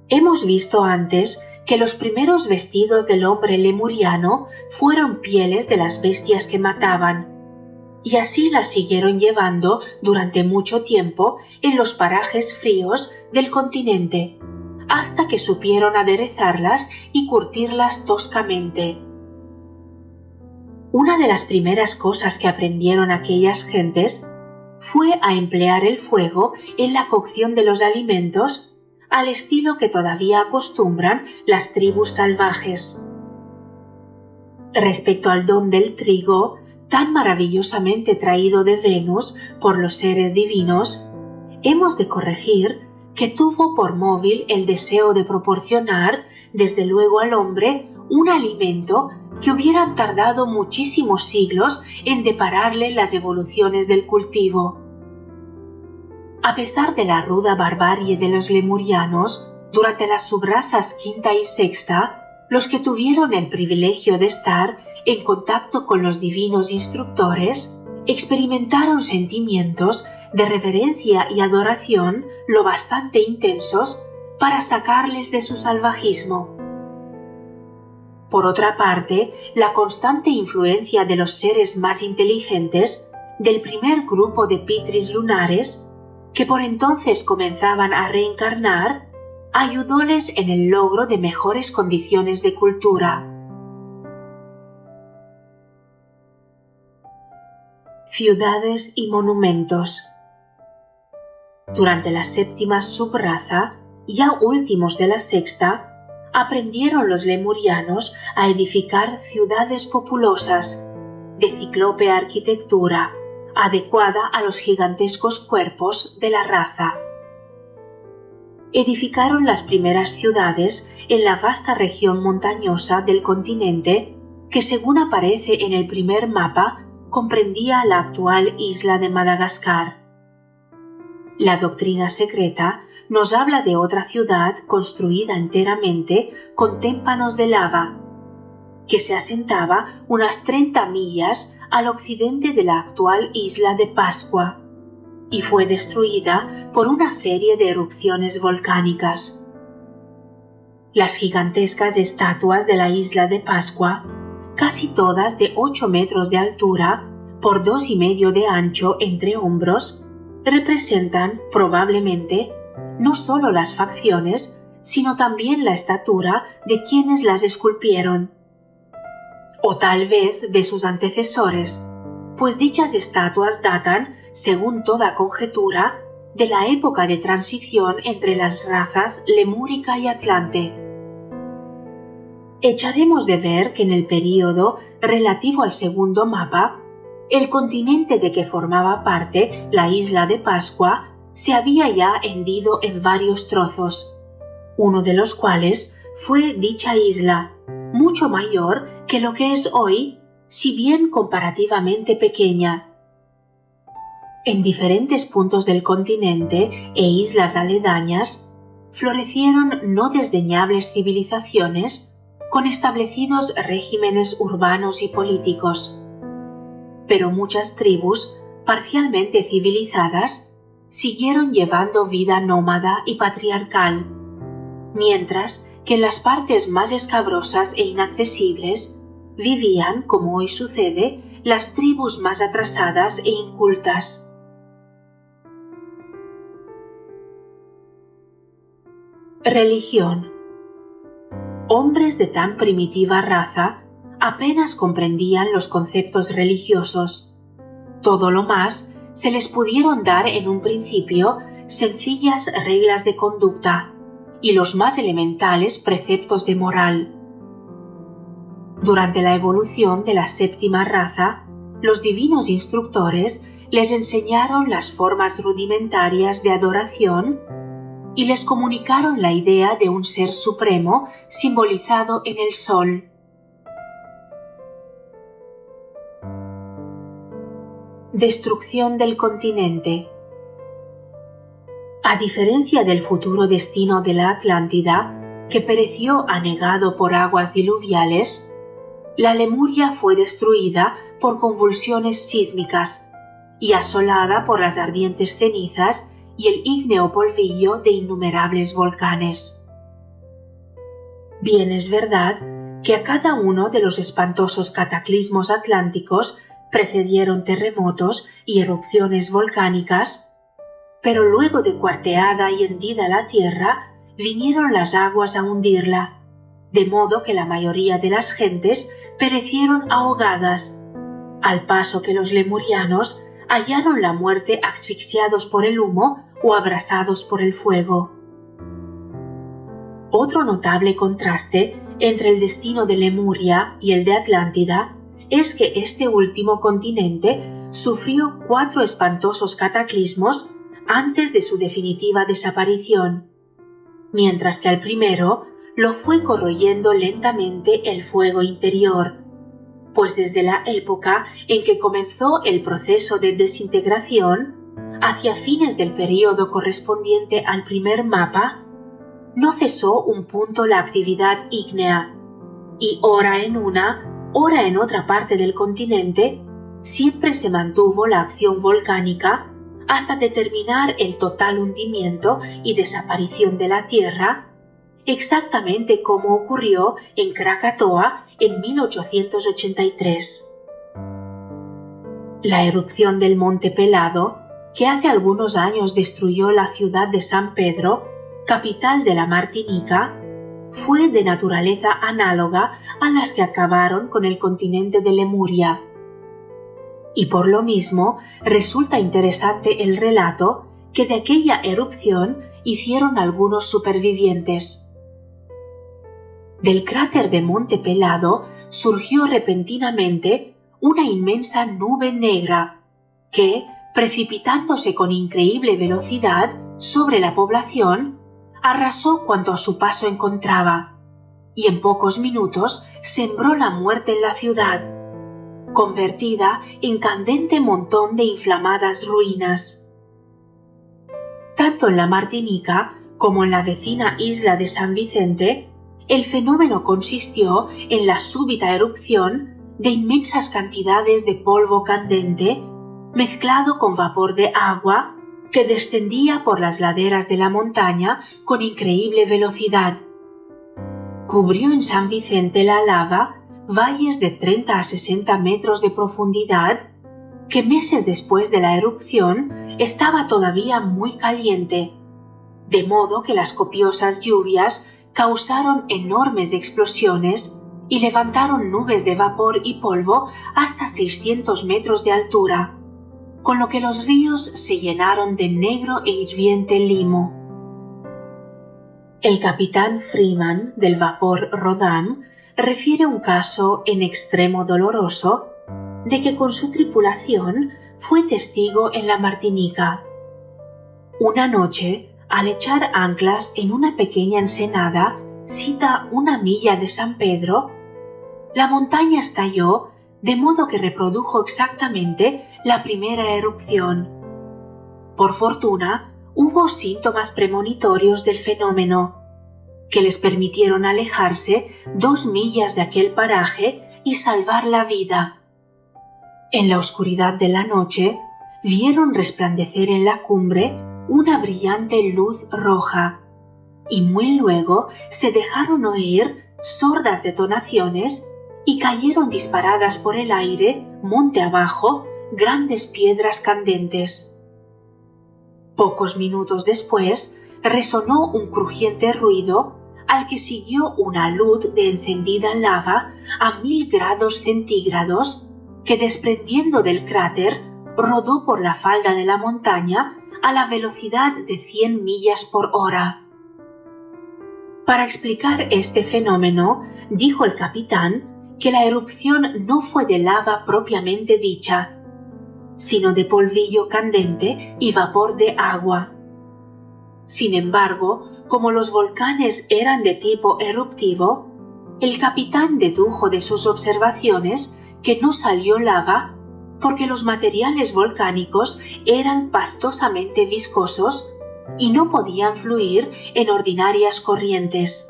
Hemos visto antes que los primeros vestidos del hombre lemuriano fueron pieles de las bestias que mataban, y así las siguieron llevando durante mucho tiempo en los parajes fríos del continente, hasta que supieron aderezarlas y curtirlas toscamente. Una de las primeras cosas que aprendieron aquellas gentes fue a emplear el fuego en la cocción de los alimentos al estilo que todavía acostumbran las tribus salvajes. Respecto al don del trigo, tan maravillosamente traído de Venus por los seres divinos, hemos de corregir que tuvo por móvil el deseo de proporcionar, desde luego al hombre, un alimento que hubieran tardado muchísimos siglos en depararle las evoluciones del cultivo. A pesar de la ruda barbarie de los lemurianos, durante las subrazas quinta y sexta, los que tuvieron el privilegio de estar en contacto con los divinos instructores, experimentaron sentimientos de reverencia y adoración lo bastante intensos para sacarles de su salvajismo. Por otra parte, la constante influencia de los seres más inteligentes del primer grupo de pitris lunares, que por entonces comenzaban a reencarnar, ayudóles en el logro de mejores condiciones de cultura. Ciudades y monumentos. Durante la séptima subraza, ya últimos de la sexta, aprendieron los lemurianos a edificar ciudades populosas, de ciclópea arquitectura, adecuada a los gigantescos cuerpos de la raza. Edificaron las primeras ciudades en la vasta región montañosa del continente que, según aparece en el primer mapa, comprendía la actual isla de Madagascar. La doctrina secreta nos habla de otra ciudad construida enteramente con témpanos de lava, que se asentaba unas 30 millas al occidente de la actual isla de Pascua, y fue destruida por una serie de erupciones volcánicas. Las gigantescas estatuas de la isla de Pascua, casi todas de 8 metros de altura por 2,5 de ancho entre hombros, representan probablemente no solo las facciones, sino también la estatura de quienes las esculpieron, o tal vez de sus antecesores, pues dichas estatuas datan, según toda conjetura, de la época de transición entre las razas lemúrica y atlante. Echaremos de ver que en el período relativo al segundo mapa, el continente de que formaba parte la isla de Pascua se había ya hendido en varios trozos, uno de los cuales fue dicha isla, mucho mayor que lo que es hoy, si bien comparativamente pequeña. En diferentes puntos del continente e islas aledañas, florecieron no desdeñables civilizaciones con establecidos regímenes urbanos y políticos. Pero muchas tribus, parcialmente civilizadas, siguieron llevando vida nómada y patriarcal, mientras que en las partes más escabrosas e inaccesibles vivían, como hoy sucede, las tribus más atrasadas e incultas. Religión. Hombres de tan primitiva raza apenas comprendían los conceptos religiosos. Todo lo más se les pudieron dar en un principio sencillas reglas de conducta y los más elementales preceptos de moral. Durante la evolución de la séptima raza, los divinos instructores les enseñaron las formas rudimentarias de adoración y les comunicaron la idea de un ser supremo simbolizado en el sol. Destrucción del continente. A diferencia del futuro destino de la Atlántida, que pereció anegado por aguas diluviales, la Lemuria fue destruida por convulsiones sísmicas y asolada por las ardientes cenizas y el ígneo polvillo de innumerables volcanes. Bien es verdad que a cada uno de los espantosos cataclismos atlánticos precedieron terremotos y erupciones volcánicas, pero luego de cuarteada y hendida la tierra, vinieron las aguas a hundirla, de modo que la mayoría de las gentes perecieron ahogadas, al paso que los lemurianos hallaron la muerte asfixiados por el humo o abrasados por el fuego. Otro notable contraste entre el destino de Lemuria y el de Atlántida es que este último continente sufrió 4 espantosos cataclismos antes de su definitiva desaparición, mientras que al primero lo fue corroyendo lentamente el fuego interior, pues desde la época en que comenzó el proceso de desintegración, hacia fines del período correspondiente al primer mapa, no cesó un punto la actividad ígnea, y ora en una, ora en otra parte del continente, siempre se mantuvo la acción volcánica hasta determinar el total hundimiento y desaparición de la Tierra, exactamente como ocurrió en Krakatoa en 1883. La erupción del Monte Pelado, que hace algunos años destruyó la ciudad de San Pedro, capital de la Martinica, fue de naturaleza análoga a las que acabaron con el continente de Lemuria. Y por lo mismo resulta interesante el relato que de aquella erupción hicieron algunos supervivientes. Del cráter de Monte Pelado surgió repentinamente una inmensa nube negra que, precipitándose con increíble velocidad sobre la población, arrasó cuanto a su paso encontraba, y en pocos minutos sembró la muerte en la ciudad, convertida en candente montón de inflamadas ruinas. Tanto en la Martinica como en la vecina isla de San Vicente, el fenómeno consistió en la súbita erupción de inmensas cantidades de polvo candente mezclado con vapor de agua que descendía por las laderas de la montaña con increíble velocidad. Cubrió en San Vicente la lava valles de 30 a 60 metros de profundidad que meses después de la erupción estaba todavía muy caliente, de modo que las copiosas lluvias causaron enormes explosiones y levantaron nubes de vapor y polvo hasta 600 metros de altura, con lo que los ríos se llenaron de negro e hirviente limo. El capitán Freeman del vapor Roddam refiere un caso en extremo doloroso de que con su tripulación fue testigo en la Martinica. Una noche, al echar anclas en una pequeña ensenada cita 1 milla de San Pedro, la montaña estalló de modo que reprodujo exactamente la primera erupción. Por fortuna, hubo síntomas premonitorios del fenómeno, que les permitieron alejarse 2 millas de aquel paraje y salvar la vida. En la oscuridad de la noche, vieron resplandecer en la cumbre una brillante luz roja, y muy luego se dejaron oír sordas detonaciones y cayeron disparadas por el aire, monte abajo, grandes piedras candentes. Pocos minutos después, resonó un crujiente ruido al que siguió una luz de encendida lava a 1000 grados centígrados que, desprendiendo del cráter, rodó por la falda de la montaña a la velocidad de 100 millas por hora. Para explicar este fenómeno, dijo el capitán que la erupción no fue de lava propiamente dicha, sino de polvillo candente y vapor de agua. Sin embargo, como los volcanes eran de tipo eruptivo, el capitán dedujo de sus observaciones que no salió lava porque los materiales volcánicos eran pastosamente viscosos y no podían fluir en ordinarias corrientes.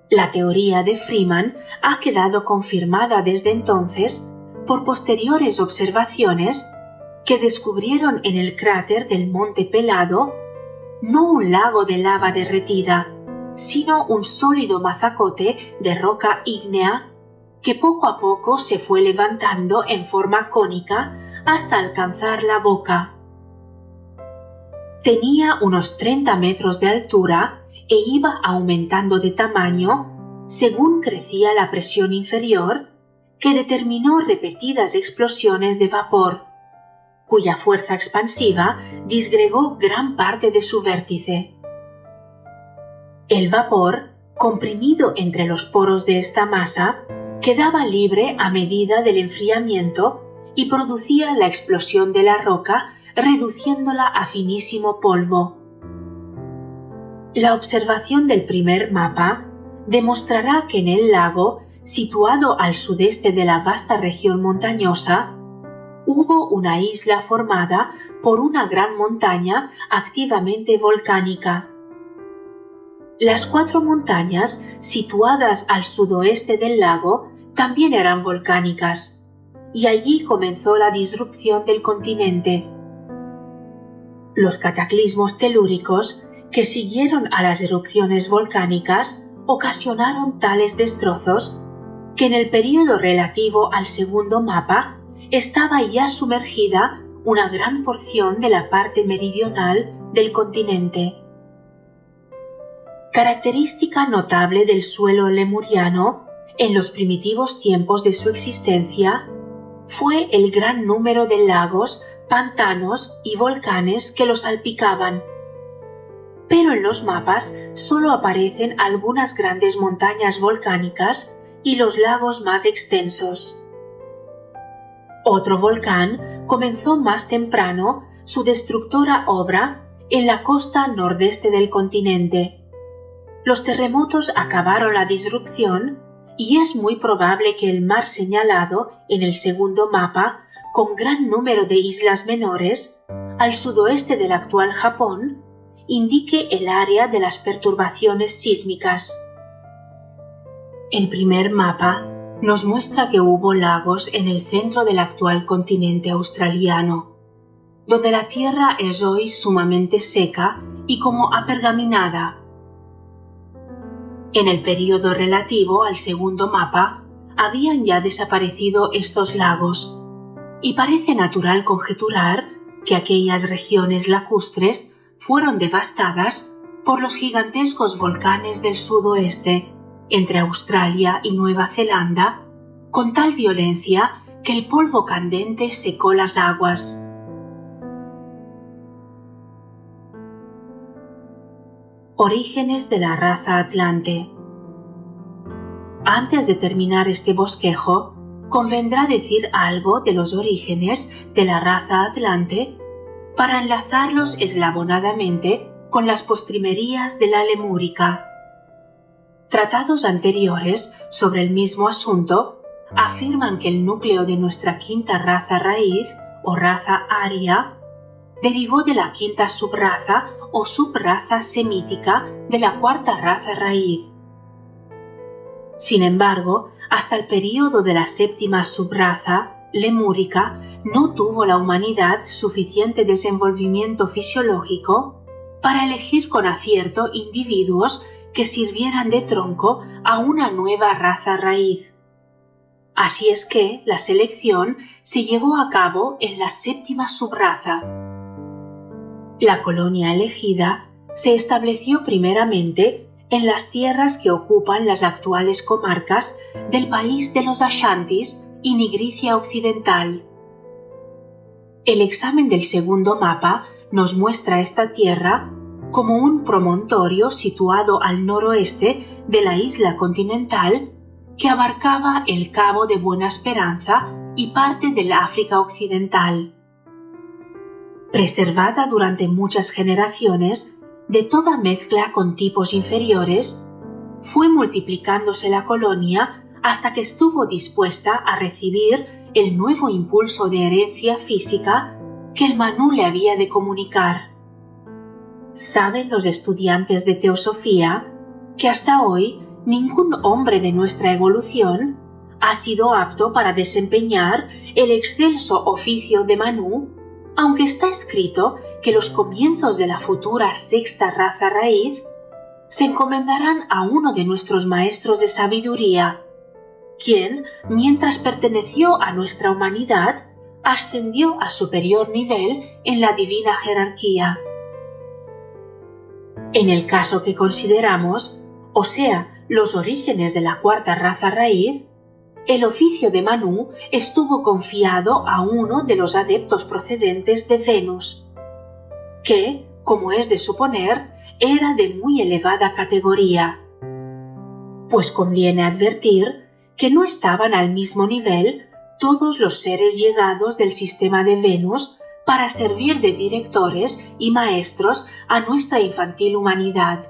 La teoría de Freeman ha quedado confirmada desde entonces por posteriores observaciones que descubrieron en el cráter del Monte Pelado no un lago de lava derretida, sino un sólido mazacote de roca ígnea que poco a poco se fue levantando en forma cónica hasta alcanzar la boca. Tenía unos 30 metros de altura e iba aumentando de tamaño según crecía la presión inferior, que determinó repetidas explosiones de vapor, cuya fuerza expansiva disgregó gran parte de su vértice. El vapor, comprimido entre los poros de esta masa, quedaba libre a medida del enfriamiento y producía la explosión de la roca reduciéndola a finísimo polvo. La observación del primer mapa demostrará que en el lago, situado al sudeste de la vasta región montañosa, hubo una isla formada por una gran montaña activamente volcánica. Las 4 montañas situadas al sudoeste del lago también eran volcánicas, y allí comenzó la disrupción del continente. Los cataclismos telúricos que siguieron a las erupciones volcánicas ocasionaron tales destrozos que en el período relativo al segundo mapa estaba ya sumergida una gran porción de la parte meridional del continente. Característica notable del suelo lemuriano en los primitivos tiempos de su existencia fue el gran número de lagos, pantanos y volcanes que lo salpicaban. Pero en los mapas solo aparecen algunas grandes montañas volcánicas y los lagos más extensos. Otro volcán comenzó más temprano su destructora obra en la costa nordeste del continente. Los terremotos acabaron la disrupción y es muy probable que el mar señalado en el segundo mapa, con gran número de islas menores, al sudoeste del actual Japón, indique el área de las perturbaciones sísmicas. El primer mapa nos muestra que hubo lagos en el centro del actual continente australiano, donde la tierra es hoy sumamente seca y como apergaminada. En el período relativo al segundo mapa habían ya desaparecido estos lagos, y parece natural conjeturar que aquellas regiones lacustres fueron devastadas por los gigantescos volcanes del sudoeste, entre Australia y Nueva Zelanda, con tal violencia que el polvo candente secó las aguas. Orígenes de la raza Atlante. Antes de terminar este bosquejo, convendrá decir algo de los orígenes de la raza Atlante para enlazarlos eslabonadamente con las postrimerías de la lemúrica. Tratados anteriores sobre el mismo asunto afirman que el núcleo de nuestra quinta raza raíz o raza aria derivó de la quinta subraza o subraza semítica de la cuarta raza raíz. Sin embargo, hasta el período de la séptima subraza lemúrica no tuvo la humanidad suficiente desenvolvimiento fisiológico para elegir con acierto individuos que sirvieran de tronco a una nueva raza raíz. Así es que la selección se llevó a cabo en la séptima subraza. La colonia elegida se estableció primeramente en las tierras que ocupan las actuales comarcas del país de los Ashantis y Nigricia Occidental. El examen del segundo mapa nos muestra esta tierra como un promontorio situado al noroeste de la isla continental que abarcaba el Cabo de Buena Esperanza y parte del África Occidental. Preservada durante muchas generaciones de toda mezcla con tipos inferiores, fue multiplicándose la colonia hasta que estuvo dispuesta a recibir el nuevo impulso de herencia física que el Manú le había de comunicar. Saben los estudiantes de teosofía que hasta hoy ningún hombre de nuestra evolución ha sido apto para desempeñar el excelso oficio de Manú, aunque está escrito que los comienzos de la futura sexta raza raíz se encomendarán a uno de nuestros maestros de sabiduría, quien, mientras perteneció a nuestra humanidad, ascendió a superior nivel en la divina jerarquía. En el caso que consideramos, o sea, los orígenes de la cuarta raza raíz, el oficio de Manú estuvo confiado a uno de los adeptos procedentes de Venus, que, como es de suponer, era de muy elevada categoría, pues conviene advertir que no estaban al mismo nivel todos los seres llegados del sistema de Venus para servir de directores y maestros a nuestra infantil humanidad.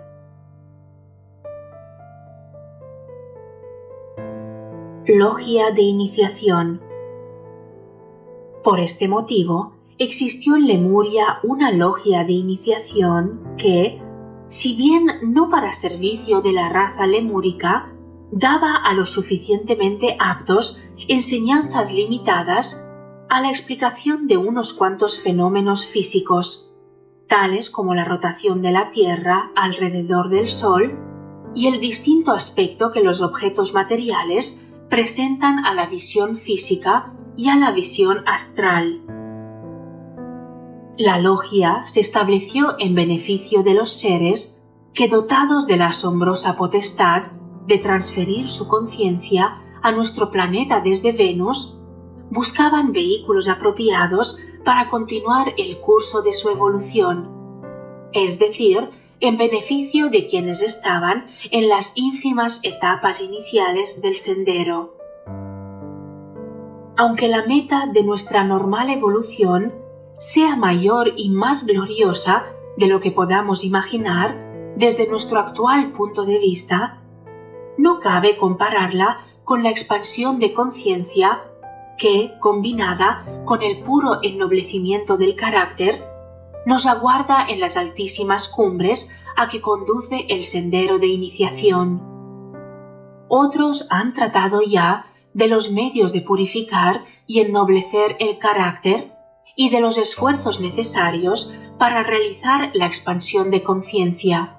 Logia de iniciación. Por este motivo, existió en Lemuria una logia de iniciación que, si bien no para servicio de la raza lemúrica, daba a los suficientemente aptos enseñanzas limitadas a la explicación de unos cuantos fenómenos físicos, tales como la rotación de la Tierra alrededor del Sol y el distinto aspecto que los objetos materiales presentan a la visión física y a la visión astral. La logia se estableció en beneficio de los seres que, dotados de la asombrosa potestad de transferir su conciencia a nuestro planeta desde Venus, buscaban vehículos apropiados para continuar el curso de su evolución, es decir, en beneficio de quienes estaban en las ínfimas etapas iniciales del sendero. Aunque la meta de nuestra normal evolución sea mayor y más gloriosa de lo que podamos imaginar desde nuestro actual punto de vista, no cabe compararla con la expansión de conciencia que, combinada con el puro ennoblecimiento del carácter, nos aguarda en las altísimas cumbres a que conduce el sendero de iniciación. Otros han tratado ya de los medios de purificar y ennoblecer el carácter y de los esfuerzos necesarios para realizar la expansión de conciencia.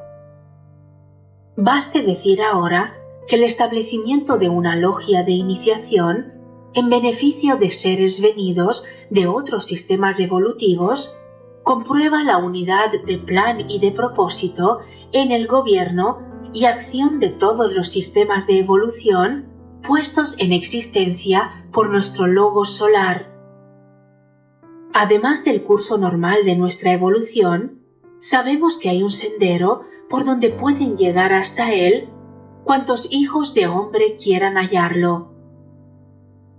Baste decir ahora que el establecimiento de una logia de iniciación en beneficio de seres venidos de otros sistemas evolutivos comprueba la unidad de plan y de propósito en el gobierno y acción de todos los sistemas de evolución puestos en existencia por nuestro logos solar. Además del curso normal de nuestra evolución, sabemos que hay un sendero por donde pueden llegar hasta él cuantos hijos de hombre quieran hallarlo.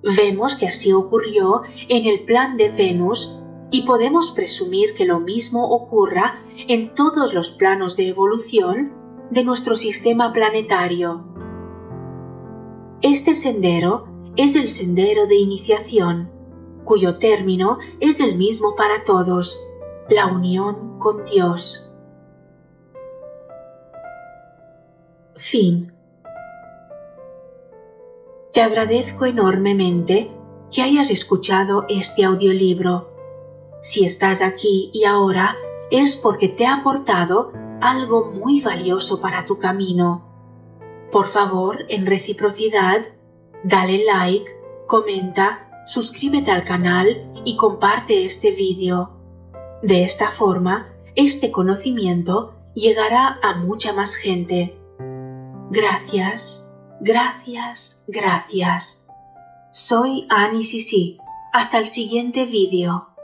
Vemos que así ocurrió en el plan de Venus y podemos presumir que lo mismo ocurra en todos los planos de evolución de nuestro sistema planetario. Este sendero es el sendero de iniciación, cuyo término es el mismo para todos, la unión con Dios. Fin. Te agradezco enormemente que hayas escuchado este audiolibro. Si estás aquí y ahora es porque te ha aportado algo muy valioso para tu camino. Por favor, en reciprocidad, dale like, comenta, suscríbete al canal y comparte este vídeo. De esta forma, este conocimiento llegará a mucha más gente. Gracias, gracias, gracias. Soy Annie Sisi. Hasta el siguiente vídeo.